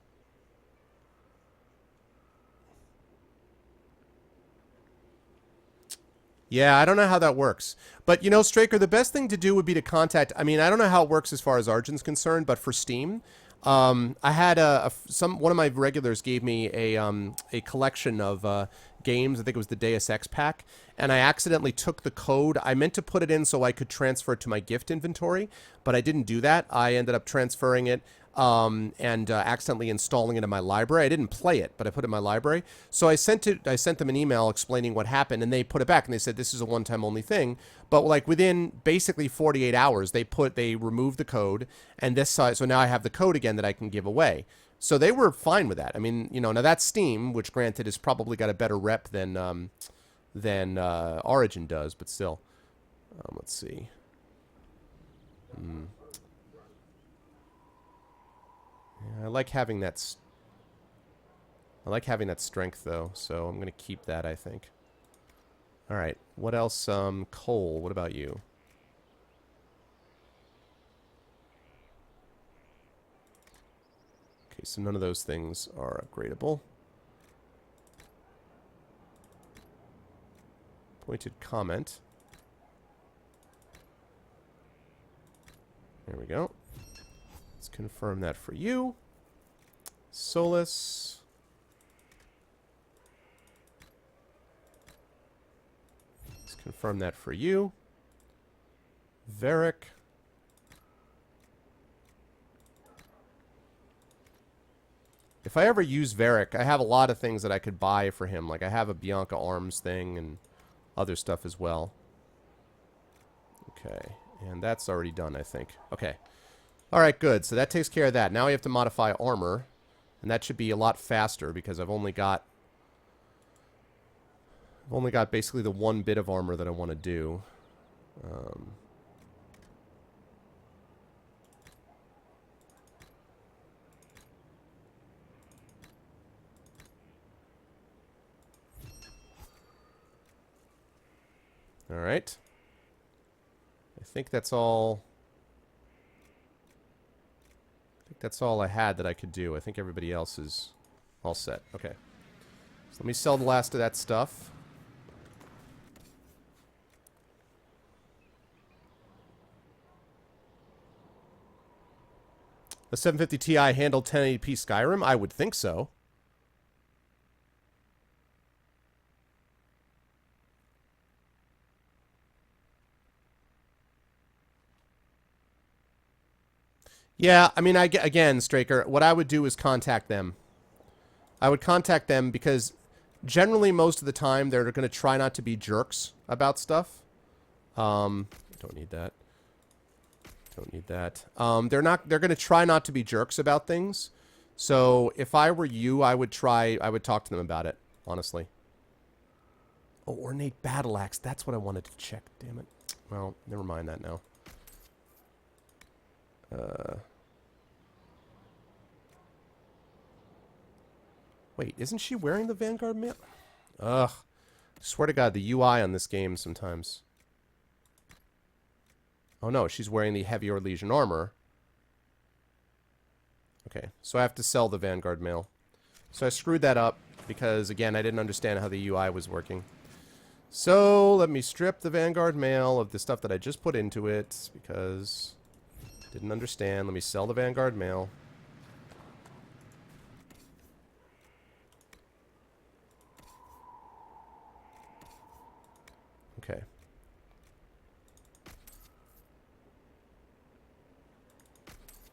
Yeah, I don't know how that works. But, you know, Straker, the best thing to do would be to contact... I mean, I don't know how it works as far as Argent's concerned, but for Steam, I had one of my regulars gave me a collection of games. I think it was the Deus Ex pack, and I accidentally took the code. I meant to put it in so I could transfer it to my gift inventory, but I didn't do that. I ended up transferring it and accidentally installing it in my library. I didn't play it, but I put it in my library. So I sent them an email explaining what happened, and they put it back, and they said this is a one-time only thing. But like within basically 48 hours, they removed the code, and so now I have the code again that I can give away. So they were fine with that. I mean, you know, now that's Steam, which granted has probably got a better rep than Origin does, but still. Let's see. Yeah, I like having that strength, though, so I'm going to keep that, I think. All right, what else? Coal, what about you? Okay, so none of those things are upgradable. Pointed comment. There we go. Let's confirm that for you. Solus. Let's confirm that for you. Varric. If I ever use Varric, I have a lot of things that I could buy for him. Like I have a Bianca Arms thing and other stuff as well. Okay. And that's already done, I think. Okay. Alright, good. So that takes care of that. Now we have to modify armor. And that should be a lot faster because I've only got basically the one bit of armor that I want to do. Alright. I think that's all... that's all I had that I could do. I think everybody else is all set. Okay. So let me sell the last of that stuff. The 750 Ti handled 1080p Skyrim? I would think so. Yeah, I mean, again, Straker, what I would do is contact them. I would contact them because generally most of the time they're going to try not to be jerks about stuff. Don't need that. Don't need that. They're going to try not to be jerks about things. So if I were you, I would talk to them about it, honestly. Oh, ornate battle axe. That's what I wanted to check. Damn it. Well, never mind that now. Wait, isn't she wearing the Vanguard mail? Ugh. Swear to God, the UI on this game sometimes. Oh no, she's wearing the Heavy Orlesian armor. Okay, so I have to sell the Vanguard mail. So I screwed that up because, again, I didn't understand how the UI was working. So let me strip the Vanguard mail of the stuff that I just put into it because didn't understand. Let me sell the Vanguard mail. Okay.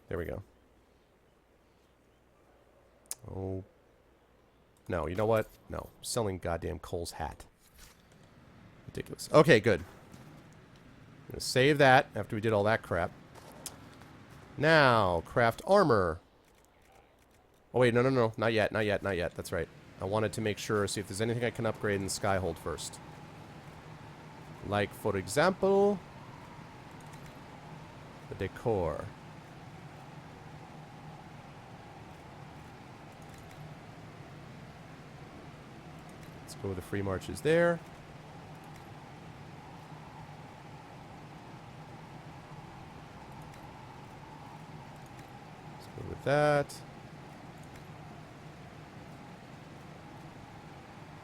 There we go. Oh. No, you know what? No. I'm selling goddamn Cole's hat. Ridiculous. Okay, good. I'm going to save that after we did all that crap. Now, craft armor. Oh, wait, no. Not yet, not yet, not yet. That's right. I wanted to make sure, see if there's anything I can upgrade in Skyhold first. Like, for example, the decor. Let's go with the free marches there. Let's go with that.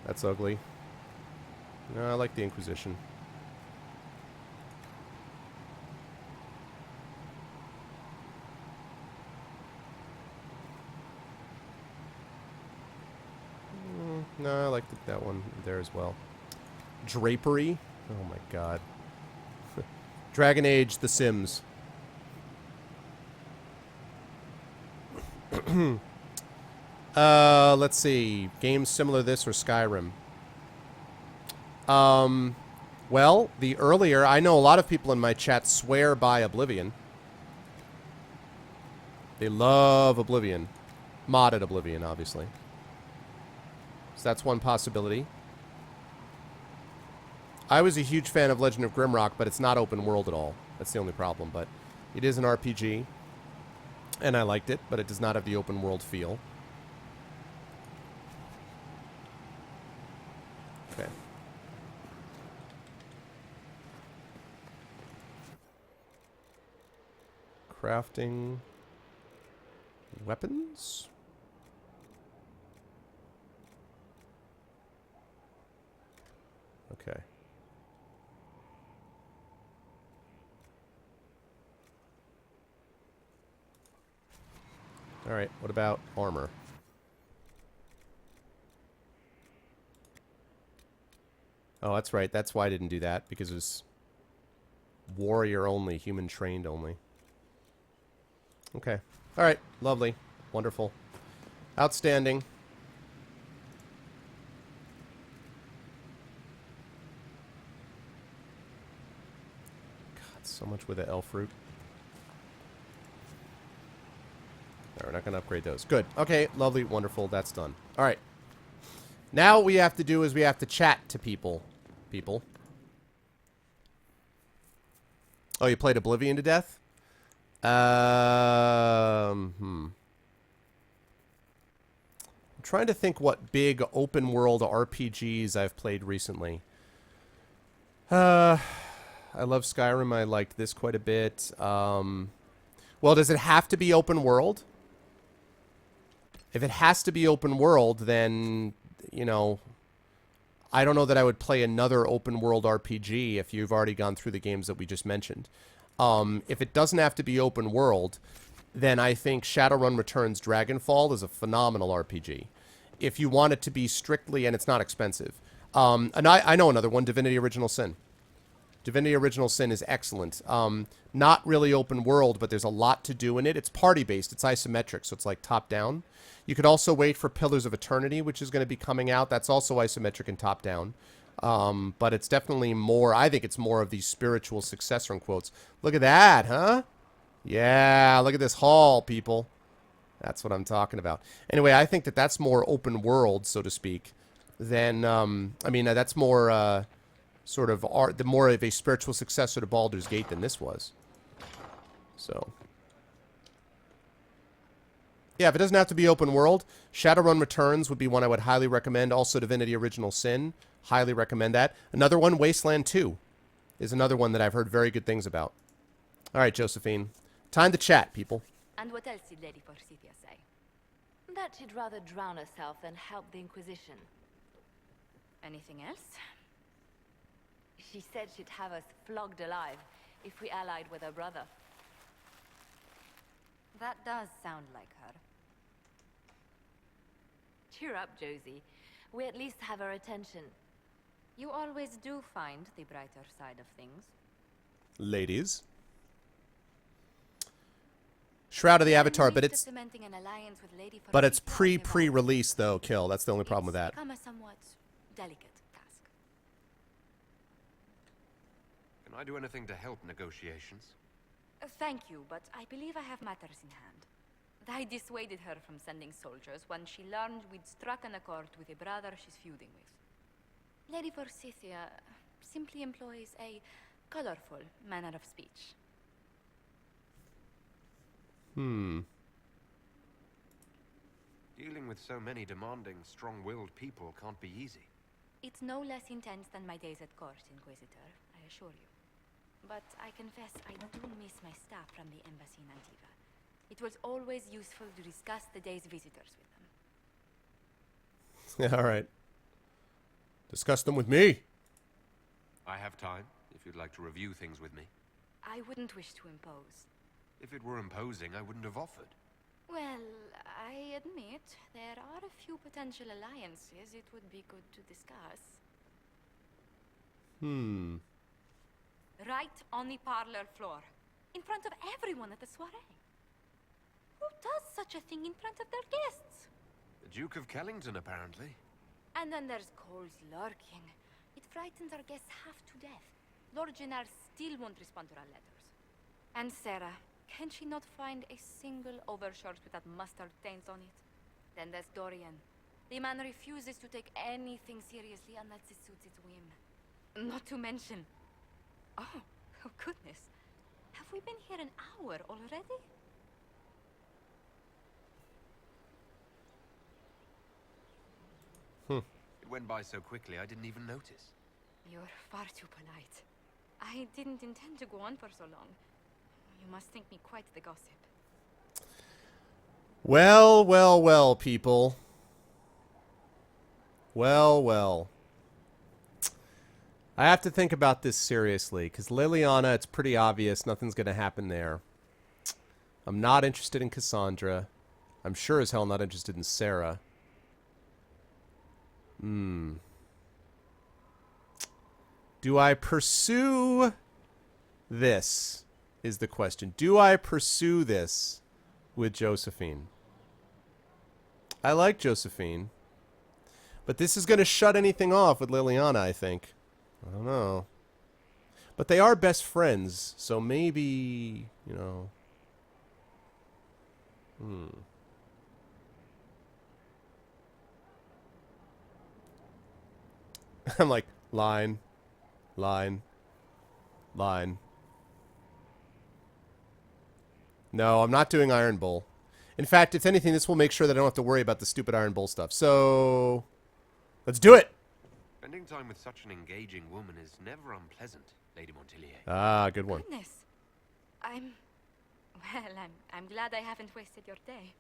That's ugly. No, I like the Inquisition. No, I like that one there as well. Drapery. Oh my god. Dragon Age, The Sims. Let's see. Games similar to this or Skyrim? Well, the earlier... I know a lot of people in my chat swear by Oblivion. They love Oblivion. Modded Oblivion, obviously. So that's one possibility. I was a huge fan of Legend of Grimrock, but it's not open world at all. That's the only problem, but it is an RPG. And I liked it, but it does not have the open world feel. Okay. Crafting weapons? Okay. All right, what about armor? Oh, that's right. That's why I didn't do that, because it was warrior only, human trained only. Okay. All right, lovely. Wonderful. Outstanding. God, so much with the elf fruit. We're not going to upgrade those. Good. Okay, lovely, wonderful. That's done. All right. Now what we have to do is we have to chat to people. Oh, you played Oblivion to death? I'm trying to think what big open world RPGs I've played recently. I love Skyrim. I liked this quite a bit. Well, does it have to be open world? If it has to be open world, then, you know, I don't know that I would play another open world RPG if you've already gone through the games that we just mentioned. If it doesn't have to be open world, then I think Shadowrun Returns Dragonfall is a phenomenal RPG. If you want it to be strictly, and it's not expensive. And I know another one, Divinity Original Sin. Divinity Original Sin is excellent. Not really open world, but there's a lot to do in it. It's party-based. It's isometric, so it's like top-down. You could also wait for Pillars of Eternity, which is going to be coming out. That's also isometric and top-down. But it's definitely more... I think it's more of the spiritual successor, in quotes. Look at that, huh? Yeah, look at this hall, people. That's what I'm talking about. Anyway, I think that that's more open world, so to speak, than... I mean, that's more... sort of art, the more of a spiritual successor to Baldur's Gate than this was. So, yeah, if it doesn't have to be open world, Shadowrun Returns would be one I would highly recommend. Also, Divinity Original Sin, highly recommend that. Another one, Wasteland 2, is another one that I've heard very good things about. All right, Josephine, time to chat, people. And what else did Lady Forsythia say? That she'd rather drown herself than help the Inquisition. Anything else? She said she'd have us flogged alive if we allied with her brother. That does sound like her. Cheer up, Josie. We at least have her attention. You always do find the brighter side of things. Ladies. Shroud of the Avatar, but it's pre-release though, Kill. That's the only problem with that. It's become a somewhat delicate task. Can I do anything to help negotiations? Thank you, but I believe I have matters in hand. I dissuaded her from sending soldiers when she learned we'd struck an accord with a brother she's feuding with. Lady Forsythia simply employs a colorful manner of speech. Dealing with so many demanding, strong-willed people can't be easy. It's no less intense than my days at court, Inquisitor, I assure you. But I confess I do miss my staff from the embassy in Antiva. It was always useful to discuss the day's visitors with them. Yeah, all right. Discuss them with me. I have time, if you'd like to review things with me. I wouldn't wish to impose. If it were imposing, I wouldn't have offered. Well, I admit there are a few potential alliances it would be good to discuss. Right on the parlor floor, in front of everyone at the soiree. Who does such a thing in front of their guests? The Duke of Kellington, apparently. And then there's Cole's lurking. It frightens our guests half to death. Lord Gennard still won't respond to our letters. And Sarah, can she not find a single overshirt without mustard stains on it? Then there's Dorian. The man refuses to take anything seriously unless it suits its whim. Not to mention... Oh goodness. Have we been here an hour already? It went by so quickly I didn't even notice. You're far too polite. I didn't intend to go on for so long. You must think me quite the gossip. Well, well, well, people. Well, well. I have to think about this seriously, because Liliana, it's pretty obvious nothing's going to happen there. I'm not interested in Cassandra. I'm sure as hell not interested in Sarah. Do I pursue this, is the question. Do I pursue this with Josephine? I like Josephine. But this is going to shut anything off with Liliana, I think. I don't know. But they are best friends, so maybe, you know. I'm like, line. No, I'm not doing Iron Bull. In fact, if anything, this will make sure that I don't have to worry about the stupid Iron Bull stuff. So, let's do it! Spending time with such an engaging woman is never unpleasant, Lady Montillier. Ah, good one. Goodness. I'm glad I haven't wasted your day.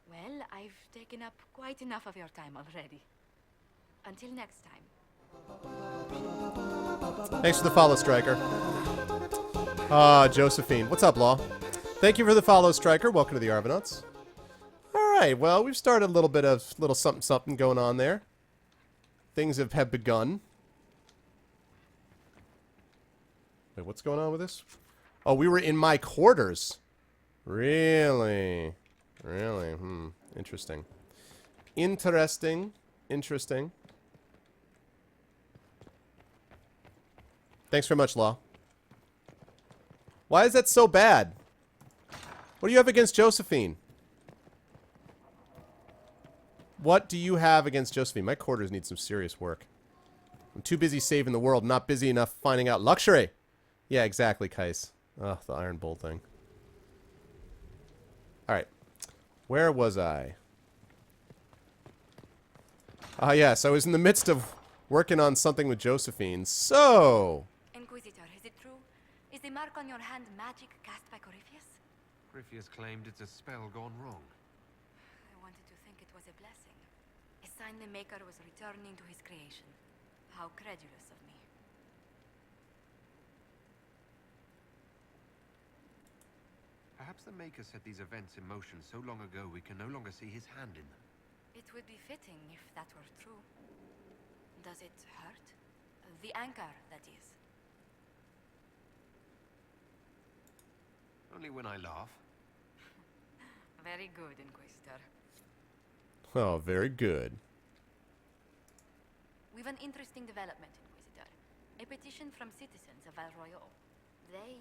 Well, I've taken up quite enough of your time already. Until next time. Thanks for the follow, Striker. Josephine. What's up, Law? Thank you for the follow, Striker. Welcome to the Arvanauts. Alright, well, we've started a little bit of little something going on there. Things have begun. Wait, what's going on with this? Oh, we were in my quarters. Really? Really? Interesting. Interesting. Thanks very much, Law. Why is that so bad? What do you have against Josephine? What do you have against Josephine? My quarters need some serious work. I'm too busy saving the world, not busy enough finding out luxury. Yeah, exactly, Kais. Ugh, the Iron Bull thing. Alright. Where was I? Ah, yes, I was in the midst of working on something with Josephine. So... Inquisitor, is it true? Is the mark on your hand magic cast by Corypheus? Corypheus claimed it's a spell gone wrong. I wanted to think it was a blessing. A sign the Maker was returning to his creation. How credulous of me. Perhaps the Maker set these events in motion so long ago we can no longer see his hand in them. It would be fitting if that were true. Does it hurt? The anchor, that is. Only when I laugh. Very good, Inquisitor. Oh, very good. We've an interesting development, Inquisitor. A petition from citizens of Val Royal. They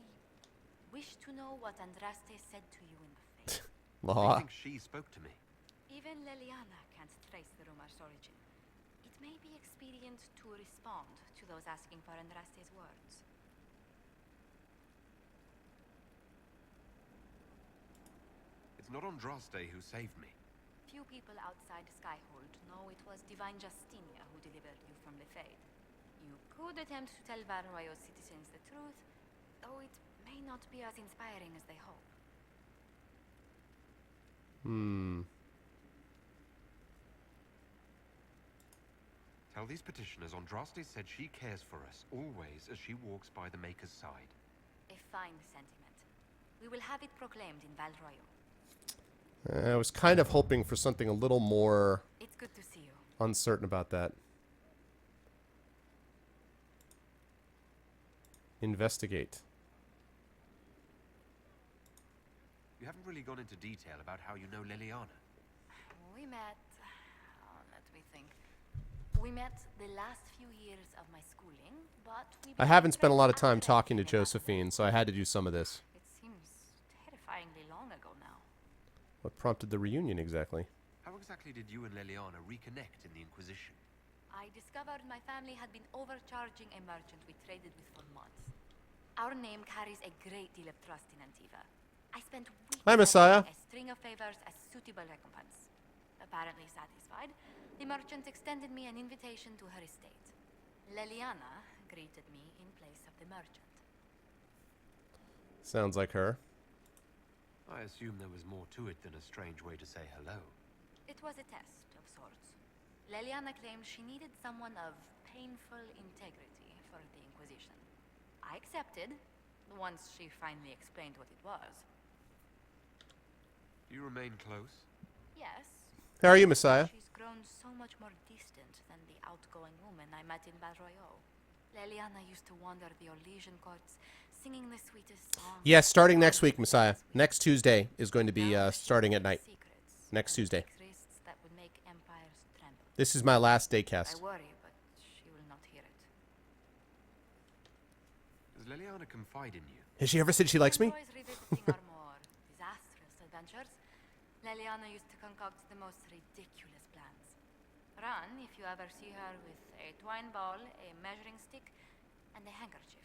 wish to know what Andraste said to you in the face. Law. I think she spoke to me. Even Liliana can't trace the rumor's origin. It may be expedient to respond to those asking for Andraste's words. It's not Andraste who saved me. few people outside Skyhold know it was Divine Justinia who delivered you from the Fade. You could attempt to tell Valroyo's citizens the truth, though it may not be as inspiring as they hope. Tell these petitioners Andraste said she cares for us, always, as she walks by the Maker's side. A fine sentiment. We will have it proclaimed in Valroyo. I was kind of hoping for something a little more It's good to see you. uncertain about that. Investigate. You haven't really gone into detail about how you know Liliana. We met... let me think. We met the last few years of my schooling, but we... I haven't spent a lot of time after I talking to came out of Josephine, so I had to do some of this. It seems terrifyingly long ago now. What prompted the reunion exactly? How exactly did you and Liliana reconnect in the Inquisition? I discovered my family had been overcharging a merchant we traded with for months. Our name carries a great deal of trust in Antiva. I spent weeks Hi, Messiah. a string of favors as suitable recompense. Apparently satisfied, the merchant extended me an invitation to her estate. Liliana greeted me in place of the merchant. Sounds like her. I assume there was more to it than a strange way to say hello. It was a test of sorts. Liliana claimed she needed someone of painful integrity for the Inquisition. I accepted, once she finally explained what it was. Do you remain close? Yes. How are you, Messiah? She's grown so much more distant than the outgoing woman I met in Valroyo. Liliana used to wander the Orlesian courts, singing the sweetest songs. Yes, starting next week, Messiah. Next Tuesday is going to be Now she starting at keeps night. secrets Next and Tuesday. takes risks that would make empires tremble. This is my last day I cast. worry, but she will not hear it. Does Liliana confide in you? Has she ever said she likes me? When boys revisiting our more disastrous adventures, Liliana used to concoct the most ridiculous plans. Run if you ever see her with a twine ball, a measuring stick, and a handkerchief.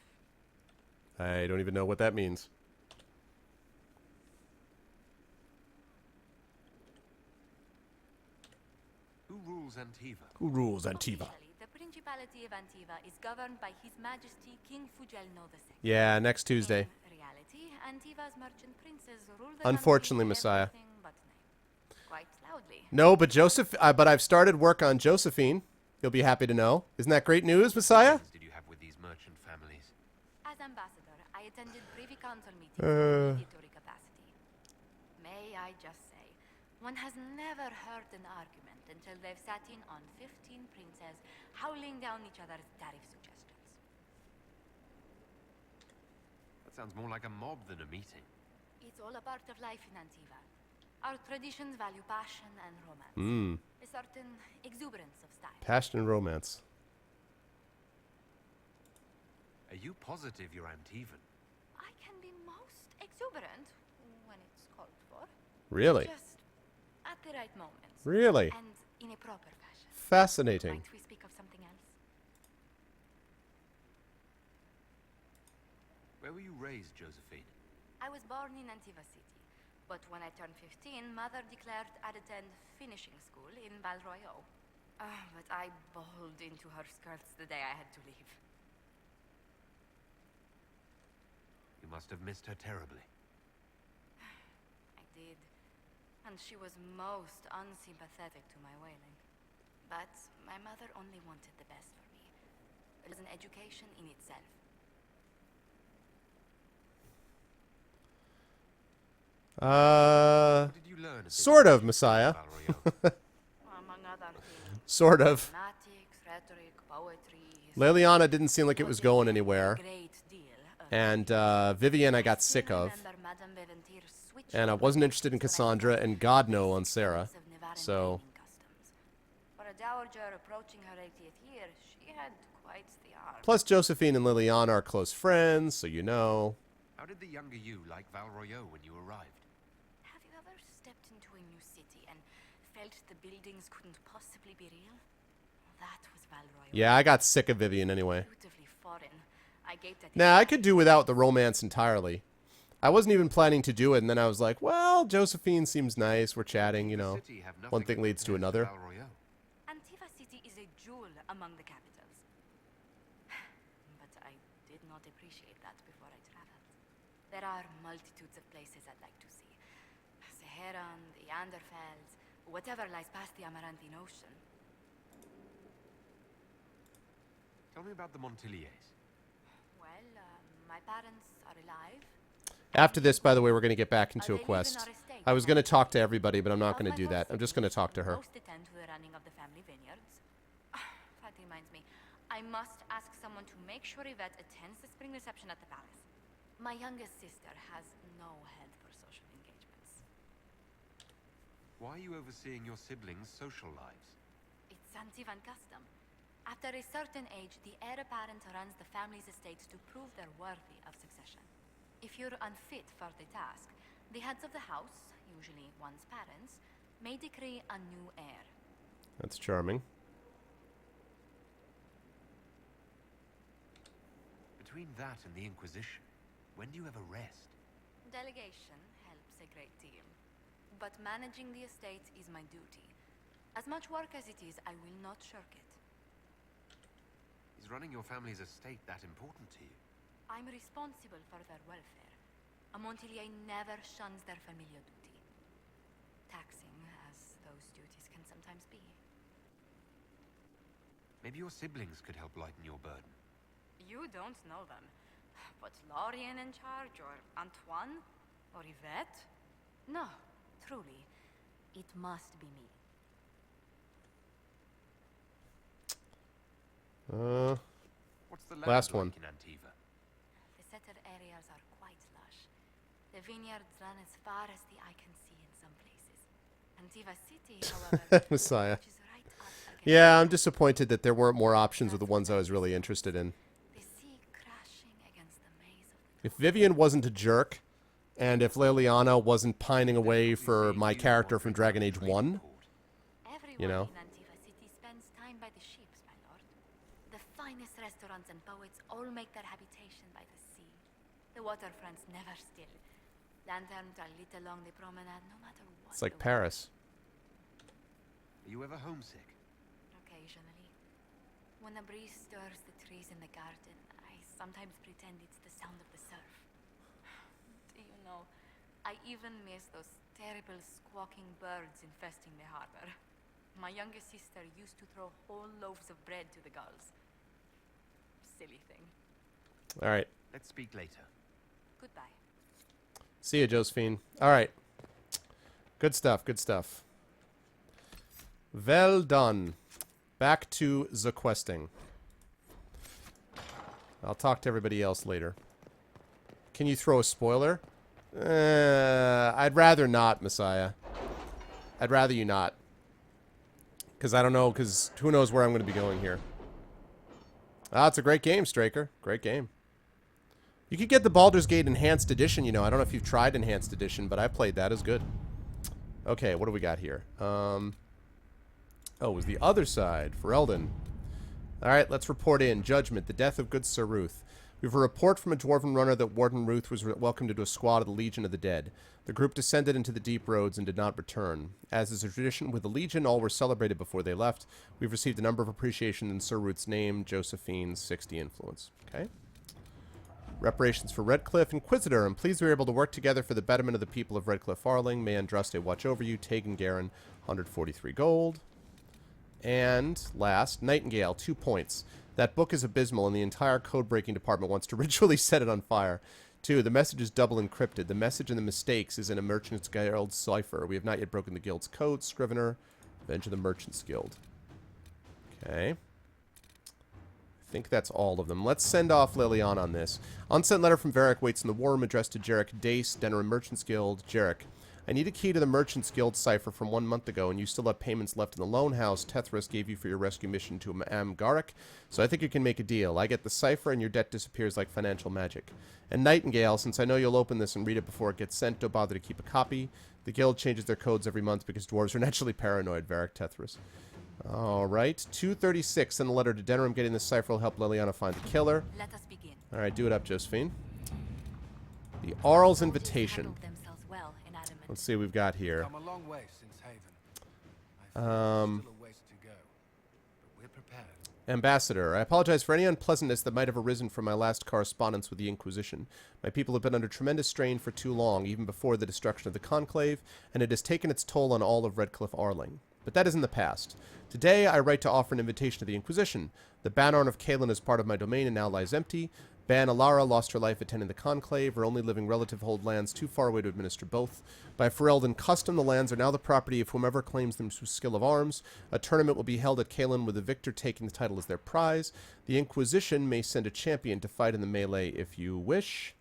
I don't even know what that means. Who rules Antiva? Who rules Antiva? Officially, the Principality of Antiva is governed by His Majesty King Fugelno II. Yeah, next Tuesday. In reality, Antiva's merchant princes rule the Unfortunately, country in Messiah. everything but name. Quite loudly. No, but but I've started work on Josephine. You'll be happy to know. Isn't that great news, Messiah? What did you have with these merchant families? As ambassador, I attended Privy Council meetings in mediatory capacity. May I just say, one has never heard an argument until they've sat in on 15 princes howling down each other's tariff suggestions. That sounds more like a mob than a meeting. It's all a part of life in Antiva. Our traditions value passion and romance. A certain exuberance of style. Passion and romance. Are you positive you're Antivan? I can be most exuberant when it's called for. Really? Just at the right moment. Really? And in a proper fashion. Fascinating. Might we speak of something else? Where were you raised, Josephine? I was born in Antiva City, but when I turned 15, Mother declared I'd attend finishing school in Valroyo. But I bawled into her skirts the day I had to leave. You must have missed her terribly. I did, and she was most unsympathetic to my wailing. But my mother only wanted the best for me. It was an education in itself. What did you learn at Sort of, Messiah. Valroyo? Among other things. Sort of. Mathematics, rhetoric, poetry. Liliana didn't seem like it was going anywhere. Great deal of And Vivian I got sick of. remember Madame Beventir's switch And I wasn't interested in Cassandra, and God no on Sarah. of Nevaran So, training customs. For a dowager approaching her 80th year, she had quite the arm. plus Josephine and Liliana are close friends, so you know. How did the younger you like Valroyo when you arrived? Have you ever stepped into a new city and felt the buildings couldn't possibly be real? That was Valroyo. Yeah, I got sick of Vivian anyway. Beautifully foreign. I gaped at Nah, I could do without the romance entirely. I wasn't even planning to do it, and then I was like, well, Josephine seems nice. We're chatting, you The know. city have nothing One thing leads to compared another. Val Royale. Antiva City is a jewel among the capitals. But I did not appreciate that before I traveled. There are multitudes of places I'd like to see. Saharan, the Anderfels, whatever lies past the Amarantine Ocean. Tell me about the Montiliers. Well, my parents are alive. After this, by the way, we're going to get back into a They live in quest. our estate I was in going to Antiva talk to City. everybody, but I'm not Of going to my do four that. I'm just going to siblings, talk to her. Most attend to the running of the family vineyards. That reminds me. I must ask someone to make sure Yvette attends the spring reception at the palace. My youngest sister has no head for social engagements. Why are you overseeing your siblings' social lives? It's Antivan custom. After a certain age, the heir apparent runs the family's estates to prove they're worthy of succession. If you're unfit for the task, the heads of the house, usually one's parents, may decree a new heir. That's charming. Between that and the Inquisition, when do you ever rest? Delegation helps a great deal. But managing the estate is my duty. As much work as it is, I will not shirk it. Is running your family's estate that important to you? I'm responsible for their welfare. A Montilier never shuns their familial duty. Taxing as those duties can sometimes be. Maybe your siblings could help lighten your burden. You don't know them. But Lorien in charge, or Antoine, or Yvette? No, truly. It must be me. What's the land Last like one. in Antiva? The settled areas are quite lush. The vineyards run as far as the eye can see in some places. Antiva City, however, Messiah. which is right up against Yeah, I'm disappointed that there weren't more options with the ones I was really interested in. the sea crashing against the maze of the If Vivian wasn't a jerk, and if Liliana wasn't pining away for my character from Dragon Age 1, Everyone You know? in Antiva City spends time by the ships, my lord. The finest restaurants and poets all make their habitation by the sea. The waterfronts never still. Lanterns are lit along the promenade, no matter what. it's like the weather. Paris. Are you ever homesick? Occasionally. When a breeze stirs the trees in the garden, I sometimes pretend it's the sound of the surf. Do you know, I even miss those terrible squawking birds infesting the harbor. My youngest sister used to throw whole loaves of bread to the gulls. Silly thing. All right. Let's speak later. Goodbye. See you, Josephine. All right. Good stuff. Good stuff. Well done. Back to the questing. I'll talk to everybody else later. Can you throw a spoiler? I'd rather not, Messiah. I'd rather you not. Because I don't know, because who knows where I'm going to be going here. Ah, it's a great game, Straker. Great game. You could get the Baldur's Gate Enhanced Edition, you know. I don't know if you've tried Enhanced Edition, but I played that. It was good. Okay, what do we got here? Oh, it was the other side for Eldon. All right, let's report in. Judgment, the death of good Sir Ruth. We have a report from a dwarven runner that Warden Ruth was welcomed into a squad of the Legion of the Dead. The group descended into the deep roads and did not return. As is a tradition with the Legion, all were celebrated before they left. We've received a number of appreciation in Sir Ruth's name, Josephine's 60 influence. Okay. Reparations for Redcliffe. Inquisitor, I'm pleased we were able to work together for the betterment of the people of Redcliffe Farling. May Andraste watch over you. Tegan Garen, 143 gold. And last, Nightingale, 2 points. That book is abysmal, and the entire code-breaking department wants to ritually set it on fire. 2, the message is double encrypted. The message and the mistakes is in a Merchant's Guild cipher. We have not yet broken the guild's code. Scrivener, Revenge of the Merchant's Guild. Okay. I think that's all of them. Let's send off Liliana on this. Unsent letter from Varric waits in the war room addressed to Jarek Dace, Denerim Merchant's Guild. Jarek, I need a key to the Merchant's Guild cipher from 1 month ago, and you still have payments left in the loan house Tethras gave you for your rescue mission to Amgarrick, so I think you can make a deal. I get the cipher, and your debt disappears like financial magic. And Nightingale, since I know you'll open this and read it before it gets sent, don't bother to keep a copy. The guild changes their codes every month because dwarves are naturally paranoid. Varric Tethras. All right, 236. Send a letter to Denerim. Getting this cipher will help Liliana find the killer. Let us begin. All right, do it up, Josephine. The The Arl's Soldiers Invitation. handled themselves well in Adamant. Let's see what we've got here. Come a long way since Haven. I fear there's still a ways to go, but we're prepared. Ambassador, I apologize for any unpleasantness that might have arisen from my last correspondence with the Inquisition. My people have been under tremendous strain for too long, even before the destruction of the Conclave, and it has taken its toll on all of Redcliffe Arling. But that is in the past. Today, I write to offer an invitation to the Inquisition. The Bannern of Caelan is part of my domain and now lies empty. Ban Alara lost her life attending the Conclave, her only living relative hold lands too far away to administer both. By Ferelden custom, the lands are now the property of whomever claims them through skill of arms. A tournament will be held at Caelan with the victor taking the title as their prize. The Inquisition may send a champion to fight in the melee if you wish.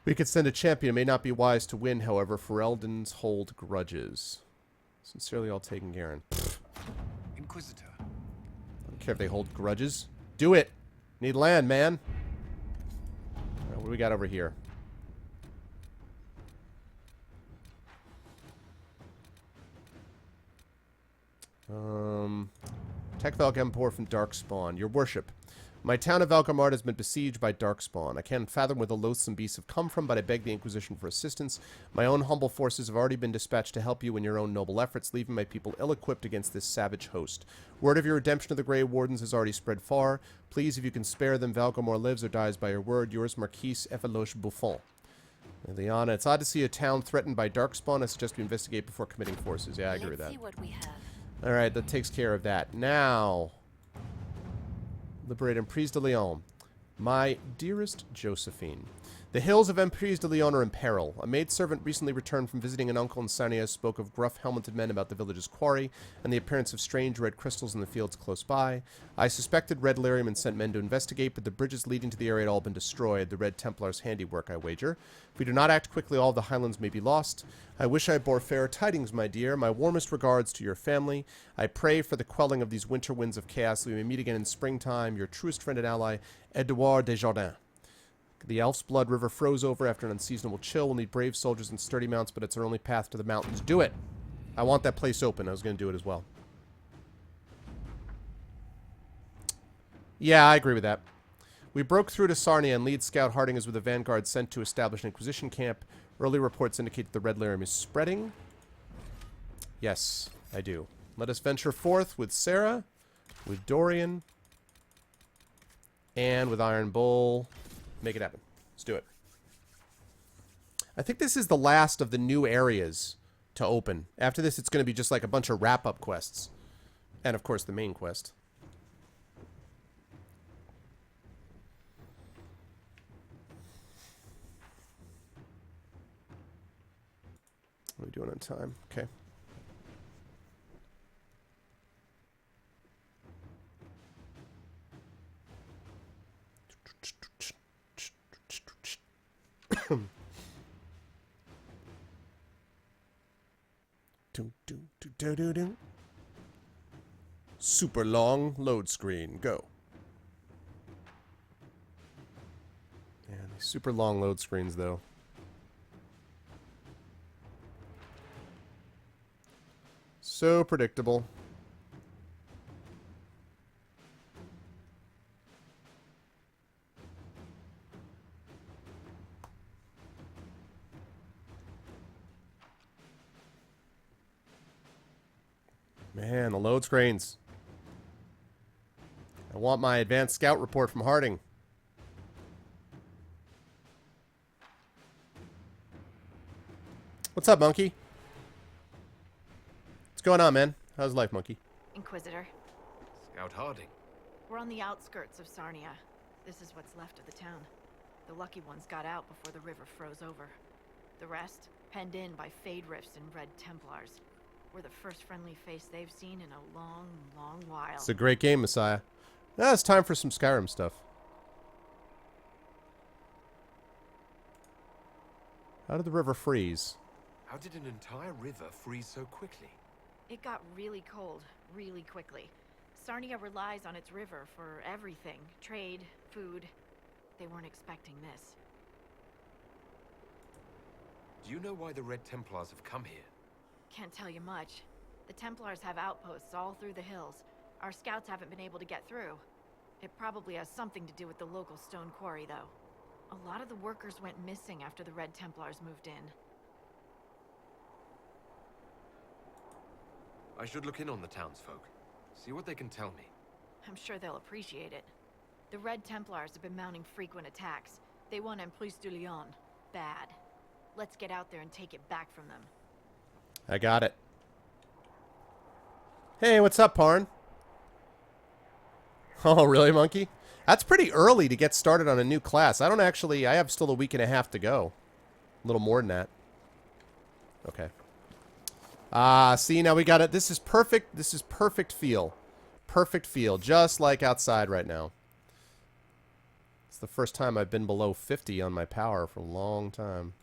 We could send a champion. It may not be wise to win, however. Fereldans hold grudges. Sincerely, all taken, Garen. Inquisitor. I don't care if they hold grudges. Do it! Need land, man. All right, what do we got over here? Tech Valgempor from Darkspawn. Your worship. My town of Valgamard has been besieged by Darkspawn. I can't fathom where the loathsome beasts have come from, but I beg the Inquisition for assistance. My own humble forces have already been dispatched to help you in your own noble efforts, leaving my people ill-equipped against this savage host. Word of your redemption of the Grey Wardens has already spread far. Please, if you can spare them, Valgamore lives or dies by your word. Yours, Marquise Eveloche Buffon. Liana, it's odd to see a town threatened by Darkspawn. I suggest we investigate before committing forces. Yeah, I agree with that. Let's see what we have. Alright, that takes care of that. Now, liberate Emprise de Lyon. My dearest Josephine, the hills of Emprise de Lyon are in peril. A maidservant recently returned from visiting an uncle in Sarnia spoke of gruff helmeted men about the village's quarry and the appearance of strange red crystals in the fields close by. I suspected Red Lyrium and sent men to investigate, but the bridges leading to the area had all been destroyed, the Red Templars' handiwork, I wager. If we do not act quickly, all the Highlands may be lost. I wish I bore fairer tidings, my dear. My warmest regards to your family. I pray for the quelling of these winter winds of chaos, so we may meet again in springtime. Your truest friend and ally, Edouard Desjardins. The Elf's Blood River froze over after an unseasonable chill. We'll need brave soldiers and sturdy mounts, but it's our only path to the mountains. Do it! I want that place open. I was going to do it as well. Yeah, I agree with that. We broke through to Sarnia, and lead scout Harding is with a vanguard sent to establish an Inquisition camp. Early reports indicate that the Red Lyrium is spreading. Yes, I do. Let us venture forth with Sarah, with Dorian, and with Iron Bull. Make it happen. Let's do it. I think this is the last of the new areas to open. After this, it's going to be just like a bunch of wrap-up quests. And, of course, the main quest. What are we doing on time? Okay. Super long load screen. Go. Yeah, these super long load screens, though. So predictable. Man, the load screens. I want my advanced scout report from Harding. What's up, Monkey? What's going on, man? How's life, Monkey? Inquisitor, Scout Harding. we're on the outskirts of Sarnia. This is what's left of the town. The lucky ones got out before the river froze over. The rest, penned in by Fade Rifts and Red Templars. We're the first friendly face they've seen in a long, long while. It's a great game, Messiah. Now it's time for some Skyrim stuff. How did the river freeze? How did an entire river freeze so quickly? It got really cold, really quickly. Sarnia relies on its river for everything. Trade, food. They weren't expecting this. Do you know why the Red Templars have come here? Can't tell you much. The Templars have outposts all through the hills. Our scouts haven't been able to get through. It probably has something to do with the local stone quarry, though. A lot of the workers went missing after the Red Templars moved in. I should look in on the townsfolk. See what they can tell me. I'm sure they'll appreciate it. The Red Templars have been mounting frequent attacks. They want Emprise du Lion. Bad. Let's get out there and take it back from them. I got it. Hey, what's up, Parn? Oh, really, Monkey? That's pretty early to get started on a new class. I have still a week and a half to go. A little more than that. Okay. See, now we got it. This is perfect. This is perfect feel. Perfect feel. Just like outside right now. It's the first time I've been below 50 on my power for a long time.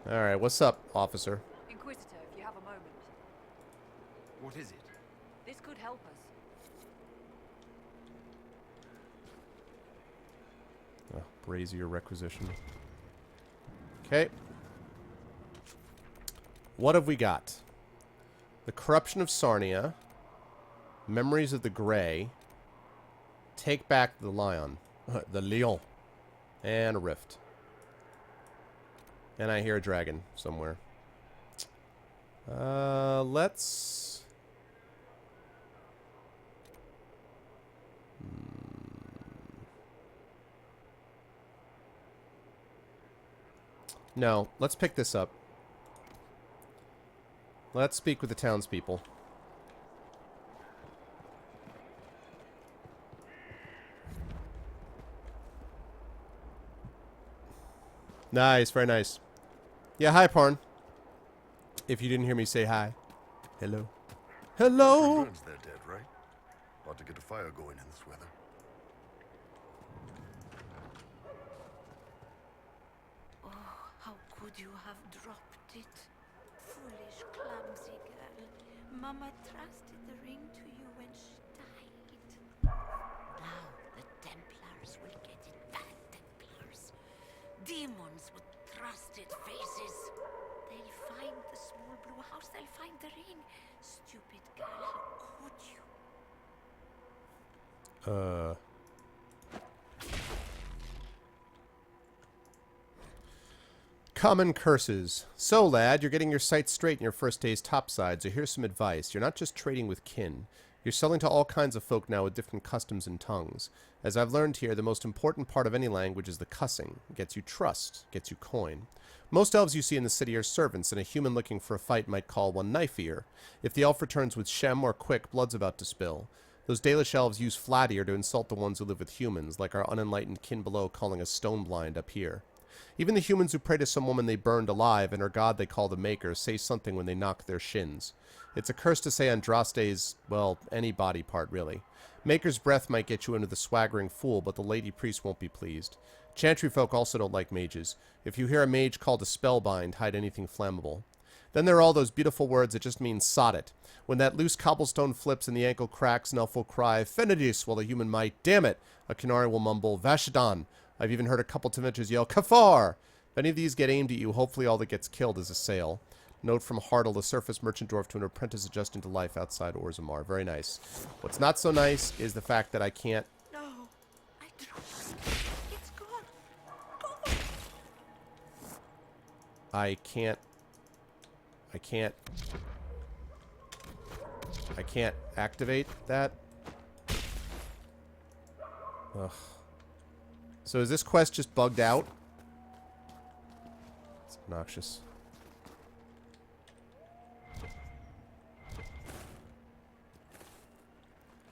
Alright, what's up, officer? Inquisitor, if you have a moment. What is it? This could help us. Oh, brazier requisition. Okay. What have we got? The corruption of Sarnia. Memories of the Grey. Take back the Lion. The Lion. And a rift. And I hear a dragon somewhere. Let's... No, let's pick this up. Let's speak with the townspeople. Nice, very nice. Yeah, hi, Parn. If you didn't hear me say hi. Hello. Hello! They're dead, right? Ought to get a fire going in this weather. Oh, how could you have dropped it? Foolish, clumsy girl. Mama trusted the ring to you when she died. Now the Templars will get it back, Templars. Demons with trusted faces. They'll find the small blue house, they'll find the ring. Stupid girl, how could you? Common curses. So, lad, you're getting your sights straight in your first day's topside, so here's some advice. You're not just trading with kin. You're selling to all kinds of folk now with different customs and tongues. As I've learned here, the most important part of any language is the cussing. It gets you trust, gets you coin. Most elves you see in the city are servants, and a human looking for a fight might call one knife ear. If the elf returns with shem or quick, blood's about to spill. Those Dalish elves use flat ear to insult the ones who live with humans, like our unenlightened kin below calling us stone blind up here. Even the humans who pray to some woman they burned alive and her god they call the Maker say something when they knock their shins. It's a curse to say Andraste's, well, any body part, really. Maker's breath might get you into the swaggering fool, but the lady priest won't be pleased. Chantry folk also don't like mages. If you hear a mage called a spellbind, hide anything flammable. Then there are all those beautiful words that just mean sod it. When that loose cobblestone flips and the ankle cracks, an elf will cry, Fenedis, while a human might, damn it. A Canary will mumble, Vashadan. I've even heard a couple Templars yell, Kafar! If any of these get aimed at you, hopefully all that gets killed is a sale. Note from Hartle, a surface merchant dwarf to an apprentice adjusting to life outside Orzammar. Very nice. What's not so nice is the fact that I can't... No, I dropped it. It's gone. Gone. I can't activate that. Ugh. So is this quest just bugged out? It's obnoxious.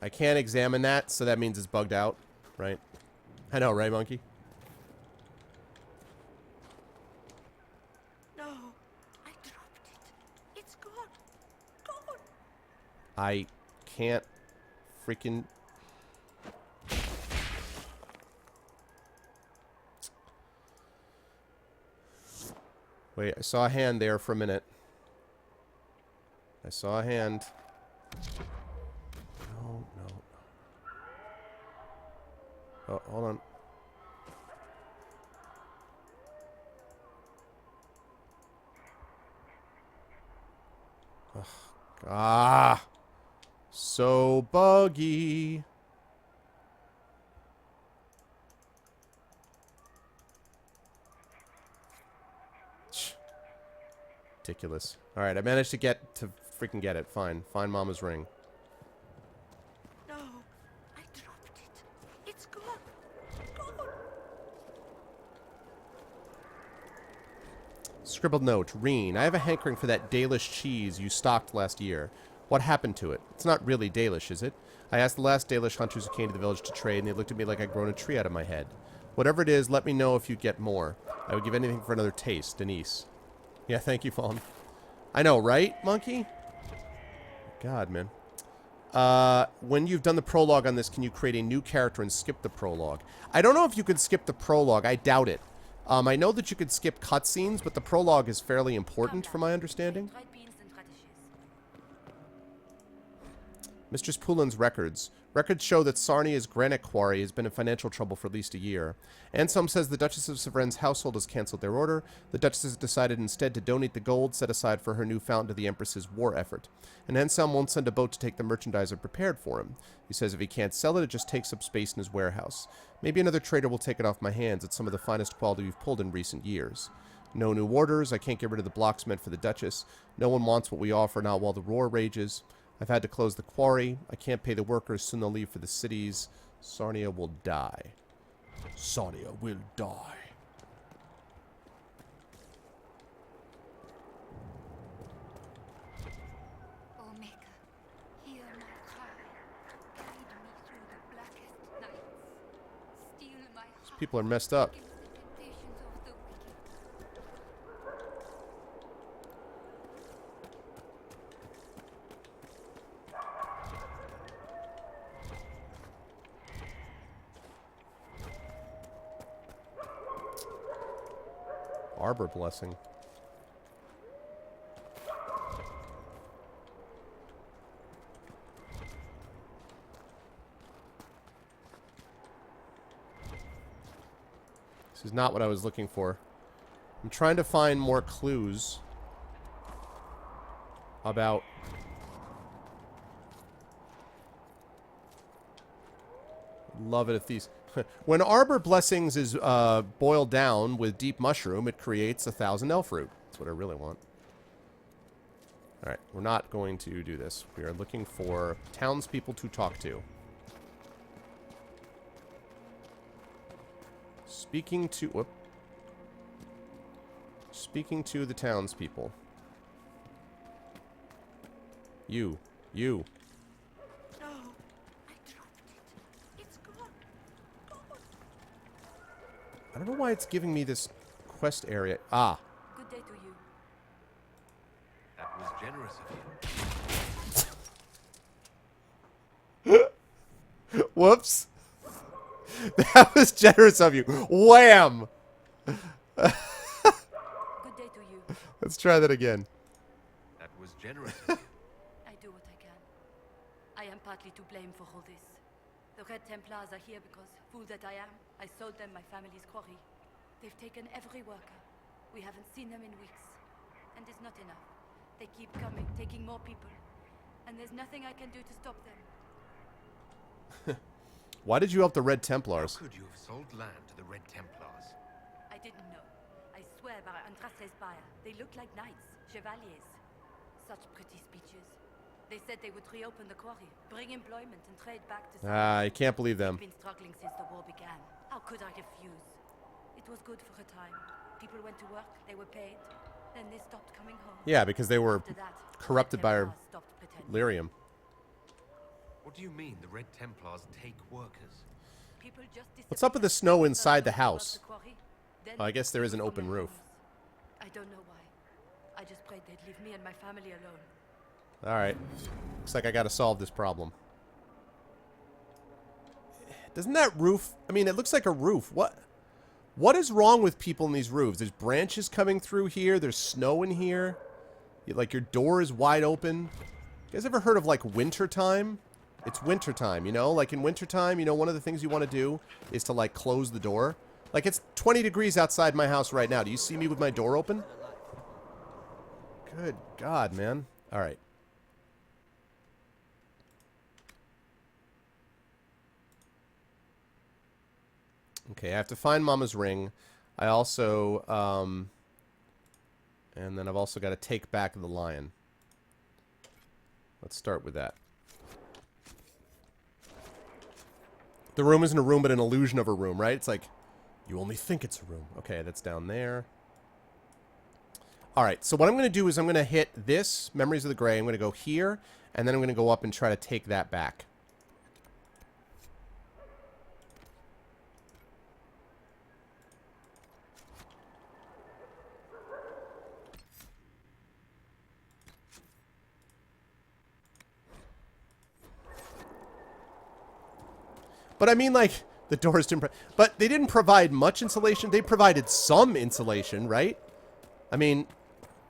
I can't examine that, so that means it's bugged out, right? I know, right, Monkey? No, I dropped it. It's gone. Gone. I can't freaking... Wait, I saw a hand there for a minute. I saw a hand. No, no. Oh, hold on. Ugh. Ah! So buggy. Ridiculous. Alright, I managed to freaking get it. Fine. Find Mama's ring. No, I dropped it. It's gone. Gone. Scribbled note. Reen, I have a hankering for that Dalish cheese you stocked last year. What happened to it? It's not really Dalish, is it? I asked the last Dalish hunters who came to the village to trade, and they looked at me like I'd grown a tree out of my head. Whatever it is, let me know if you'd get more. I would give anything for another taste. Denise. Yeah, thank you, Fawn. I know, right, Monkey? God, man. When you've done the prologue on this, can you create a new character and skip the prologue? I don't know if you could skip the prologue. I doubt it. I know that you could skip cutscenes, but the prologue is fairly important, from my understanding. Mistress Poulin's records. Records show that Sarnia's granite quarry has been in financial trouble for at least a year. Anselm says the Duchess of Sevren's household has cancelled their order. The Duchess has decided instead to donate the gold set aside for her new fountain to the Empress's war effort. And Anselm won't send a boat to take the merchandise I've prepared for him. He says if he can't sell it, it just takes up space in his warehouse. Maybe another trader will take it off my hands. It's some of the finest quality we've pulled in recent years. No new orders. I can't get rid of the blocks meant for the Duchess. No one wants what we offer, not while the roar rages. I've had to close the quarry. I can't pay the workers. Soon they'll leave for the cities. Sarnia will die. Sarnia will die. Oh, Maker, hear my cry. Guide me through the blackest nights. Steal my heart. These people are messed up. Against the temptations of the wicked. Arbor blessing. This is not what I was looking for. I'm trying to find more clues about... Love it if these... When Arbor Blessings is boiled down with deep mushroom, it creates 1,000 elf root. That's what I really want. Alright, we're not going to do this. We are looking for townspeople to talk to. Speaking to the townspeople. You. No, I dropped it. It's gone. Gone. I don't know why it's giving me this quest area. Ah. Good day to you. That was generous of you. Whoops. That was generous of you. Wham! Good day to you. Let's try that again. That was generous of you. I do what I can. I am partly to blame for all this. The Red Templars are here because, fool that I am, I sold them my family's quarry. They've taken every worker. We haven't seen them in weeks. And it's not enough. They keep coming, taking more people. And there's nothing I can do to stop them. Why did you help the Red Templars? How could you have sold land to the Red Templars? I didn't know. I swear by Andraste's buyer. They look like knights, chevaliers. Such pretty speeches. They said they would reopen the quarry, bring employment, and trade back to... I can't believe them. They've been struggling since the war began. How could I refuse? It was good for a time. People went to work, they were paid. Then they stopped coming home. Yeah, because they were After that, corrupted by Templars stopped pretending. lyrium. What do you mean the Red Templars take workers? People just What's up with the disappeared. snow inside the First about house? the quarry, then Oh, I guess there is an from open their roof. homes. I don't know why. I just prayed they'd leave me and my family alone. Alright. Looks like I gotta solve this problem. Doesn't that roof... I mean, it looks like a roof. What is wrong with people in these roofs? There's branches coming through here. There's snow in here. Like, your door is wide open. You guys ever heard of, like, wintertime? It's wintertime, you know? Like, in wintertime, you know, one of the things you want to do is to, like, close the door. Like, it's 20 degrees outside my house right now. Do you see me with my door open? Good God, man. Alright. Okay, I have to find Mama's ring. I also, And then I've also got to take back the lion. Let's start with that. The room isn't a room, but an illusion of a room, right? It's like, you only think it's a room. Okay, that's down there. Alright, so what I'm going to do is I'm going to hit this, Memories of the Grey. I'm going to go here, and then I'm going to go up and try to take that back. But I mean, like, the doors didn't... But they didn't provide much insulation. They provided some insulation, right? I mean,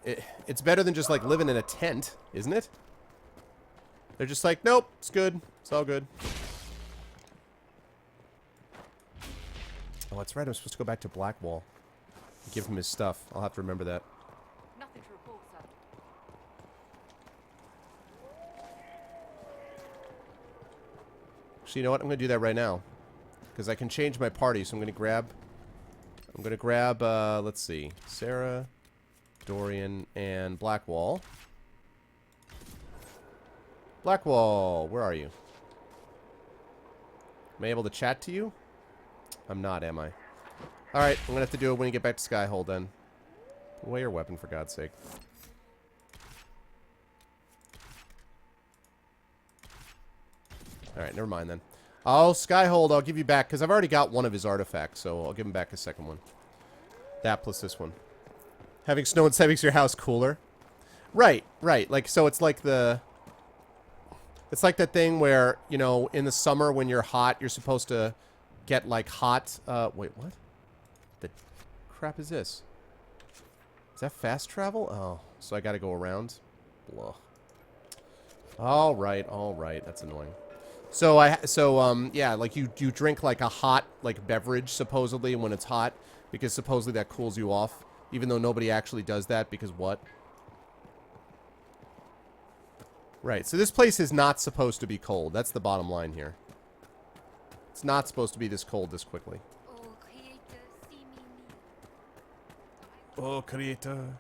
it's better than just, like, living in a tent, isn't it? They're just like, nope, it's good. It's all good. Oh, that's right. I'm supposed to go back to Blackwall. Give him his stuff. I'll have to remember that. Nothing to report, sir. So you know what? I'm going to do that right now. Because I can change my party, so I'm going to grab... let's see. Sarah, Dorian, and Blackwall. Blackwall, where are you? Am I able to chat to you? I'm not, am I? Alright, I'm going to have to do it when you get back to Skyhold, then. Put away your weapon, for God's sake. Alright, never mind, then. Oh, Skyhold, I'll give you back, because I've already got one of his artifacts, so I'll give him back a second one. That plus this one. Having snow inside makes your house cooler. Right, right. Like, so it's like the... It's like that thing where, you know, in the summer when you're hot, you're supposed to get, like, hot... wait, what? The crap is this? Is that fast travel? Oh, so I gotta go around? Blah. Alright, alright. That's annoying. So, yeah, like, you drink, like, a hot, like, beverage, supposedly, when it's hot, because supposedly that cools you off, even though nobody actually does that, because what? Right, so this place is not supposed to be cold. That's the bottom line here. It's not supposed to be this cold this quickly. Oh, Creator, see me Oh, Creator.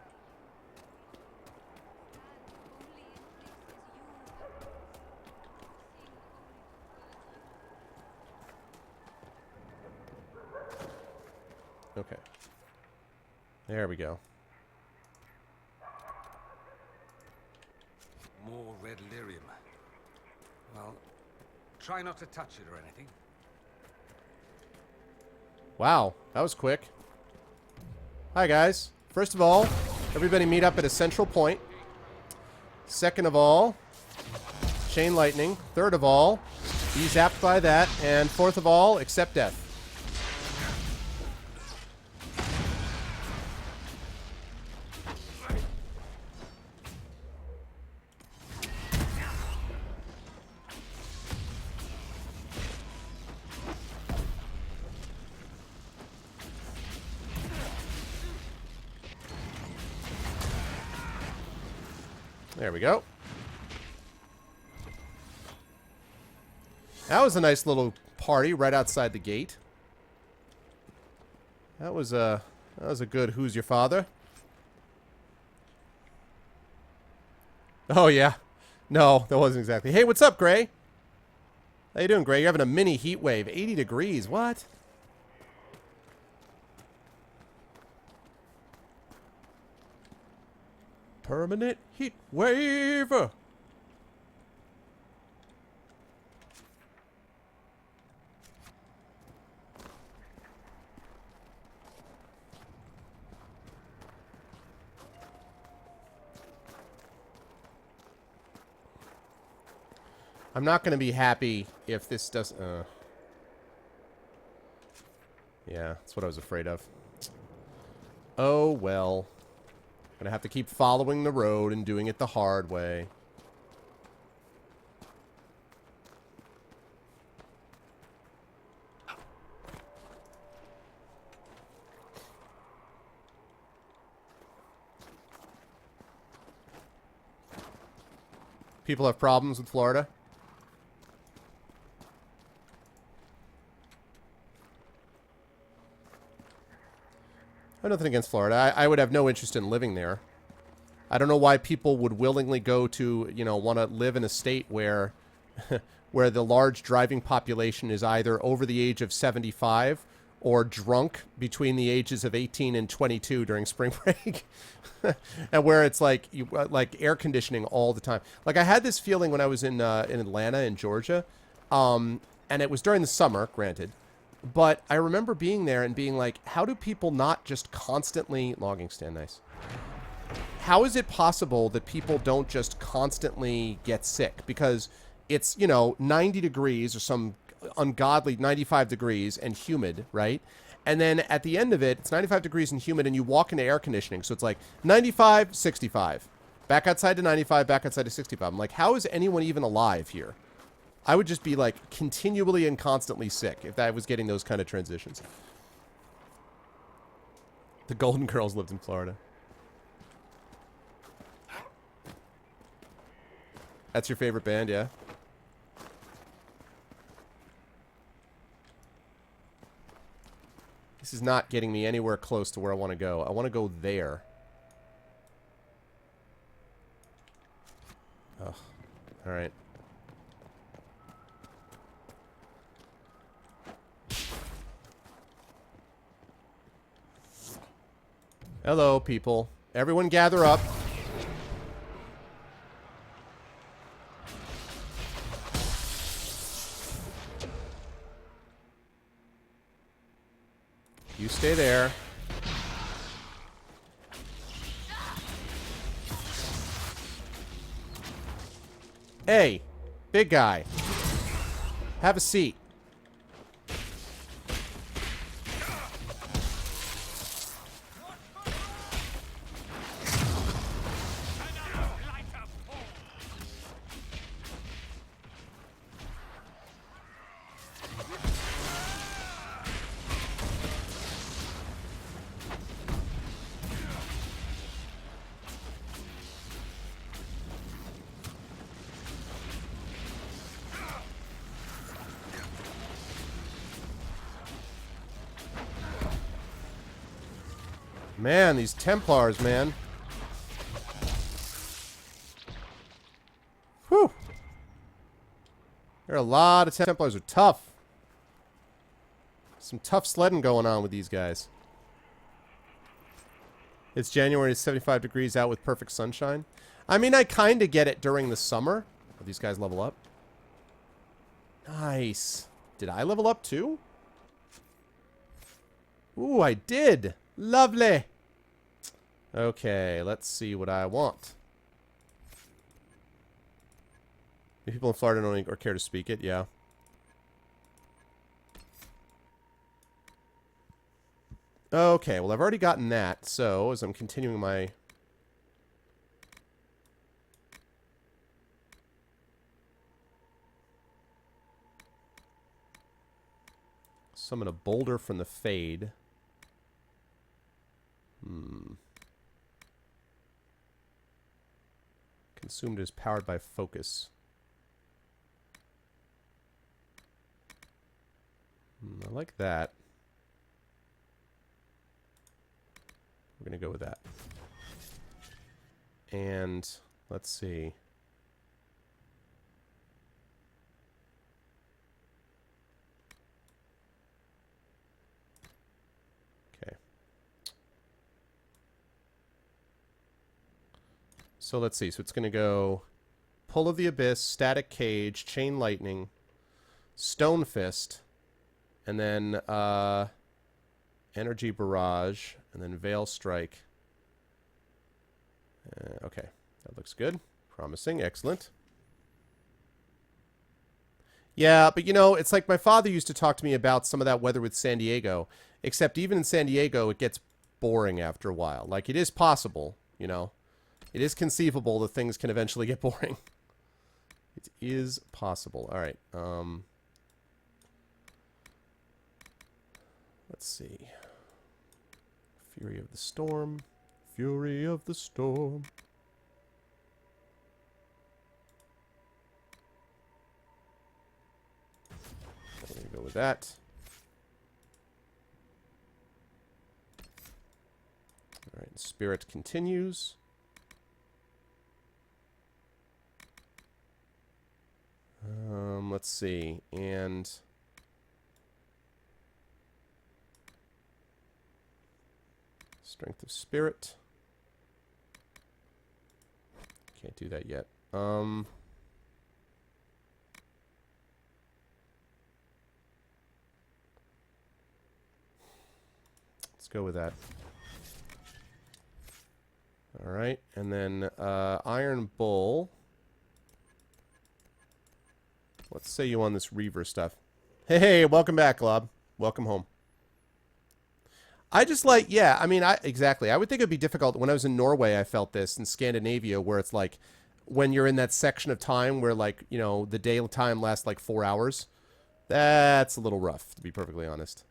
Okay. There we go. More red lyrium. Well, try not to touch it or anything. Wow, that was quick. Hi, guys. First of all, everybody meet up at a central point. Second of all, chain lightning. Third of all, be zapped by that. And fourth of all, accept death. There we go. That was a nice little party right outside the gate. That was a good who's your father? Oh yeah. No, that wasn't exactly. Hey, what's up, Gray? How you doing, Gray? You're having a mini heat wave. 80 degrees. What? Permanent heat wave. I'm not going to be happy if this doesn't... Yeah, that's what I was afraid of. Oh, well. Gonna have to keep following the road and doing it the hard way. People have problems with Florida. I have nothing against Florida. I would have no interest in living there. I don't know why people would willingly go to, you know, want to live in a state where where the large driving population is either over the age of 75 or drunk between the ages of 18 and 22 during spring break. And where it's like like air conditioning all the time. Like I had this feeling when I was in Atlanta in Georgia, and it was during the summer, granted, but I remember being there and being like, how do people not just constantly logging stand? Nice. How is it possible that people don't just constantly get sick? Because it's, you know, 90 degrees or some ungodly 95 degrees and humid, right? And then at the end of it, it's 95 degrees and humid, and you walk into air conditioning. So it's like 95, 65. Back outside to 95, back outside to 65. I'm like, how is anyone even alive here? I would just be like continually and constantly sick if I was getting those kind of transitions. The Golden Girls lived in Florida. That's your favorite band, yeah? This is not getting me anywhere close to where I want to go. I want to go there. Ugh. All right. Hello, people. Everyone gather up. You stay there. Hey, big guy. Have a seat. Man, these Templars, man. Whew. There are a lot of Templars are tough. Some tough sledding going on with these guys. It's January, 75 degrees out with perfect sunshine. I mean, I kind of get it during the summer. Oh, these guys level up. Nice. Did I level up too? Ooh, I did. Lovely. Okay, let's see what I want. Do people in Florida don't or care to speak it? Yeah. Okay, well, I've already gotten that, so as I'm continuing my... Summon a boulder from the Fade. Consumed is powered by focus. I like that. We're going to go with that. And let's see. Okay. So let's see. So it's going to go Pull of the Abyss, Static Cage, Chain Lightning, Stone Fist, and then Energy Barrage, and then Veil Strike. Okay, that looks good. Promising. Excellent. Yeah, but you know, it's like my father used to talk to me about some of that weather with San Diego, except even in San Diego, it gets boring after a while. Like, it is possible, you know. It is conceivable that things can eventually get boring. It is possible. All right. Let's see. Fury of the Storm. Fury of the Storm. We're going to go with that. All right. Spirit continues. let's see. And strength of spirit. Can't do that yet. Let's go with that. All right, and then Iron Bull. Let's say you on this Reaver stuff. Hey, welcome back, Glob. Welcome home. I just like, yeah, I mean, exactly. I would think it would be difficult. When I was in Norway, I felt this, in Scandinavia, where it's like, when you're in that section of time where, like, you know, the daytime lasts like 4 hours. That's a little rough, to be perfectly honest.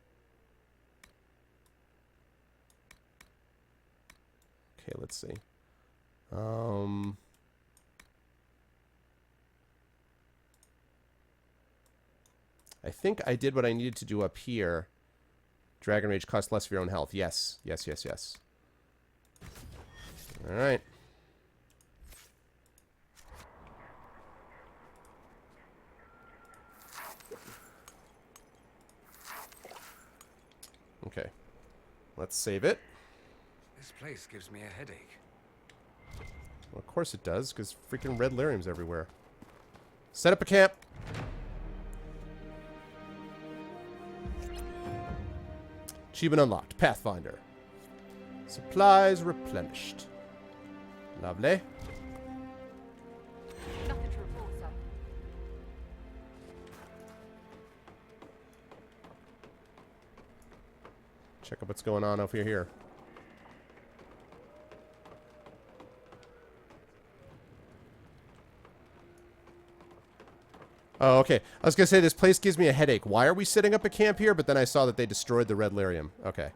Okay, let's see. I think I did what I needed to do up here. Dragon Rage costs less of your own health. Yes. Yes, yes, yes. Alright. Okay. Let's save it. This place gives me a headache. Well, of course it does, because freaking red lyrium's everywhere. Set up a camp. Achievement unlocked. Pathfinder. Supplies replenished. Lovely. Nothing to report, sir. Check out what's going on over here. Oh, okay. I was going to say, this place gives me a headache. Why are we setting up a camp here? But then I saw that they destroyed the red lyrium. Okay.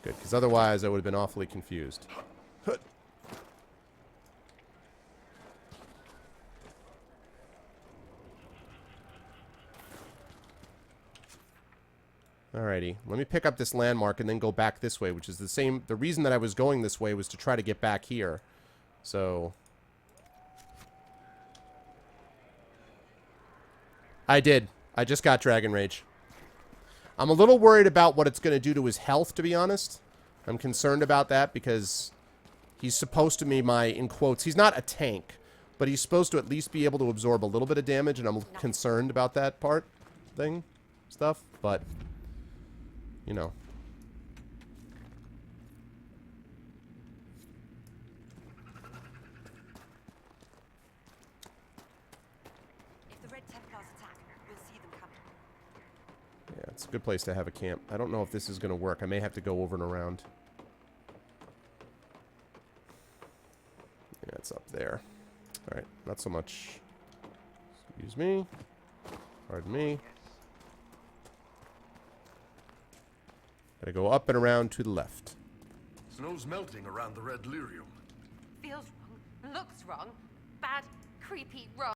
Good, because otherwise I would have been awfully confused. Alrighty. Let me pick up this landmark and then go back this way, which is the same... The reason that I was going this way was to try to get back here. So... I did. I just got Dragon Rage. I'm a little worried about what it's going to do to his health, to be honest. I'm concerned about that because he's supposed to be my, in quotes, he's not a tank, but he's supposed to at least be able to absorb a little bit of damage, and I'm concerned about that part stuff, but, you know. Yeah, it's a good place to have a camp. I don't know if this is going to work. I may have to go over and around. Yeah, it's up there. Alright, not so much. Excuse me. Pardon me. Gotta go up and around to the left. Snow's melting around the red lyrium. Feels wrong. Looks wrong. Bad, creepy, wrong.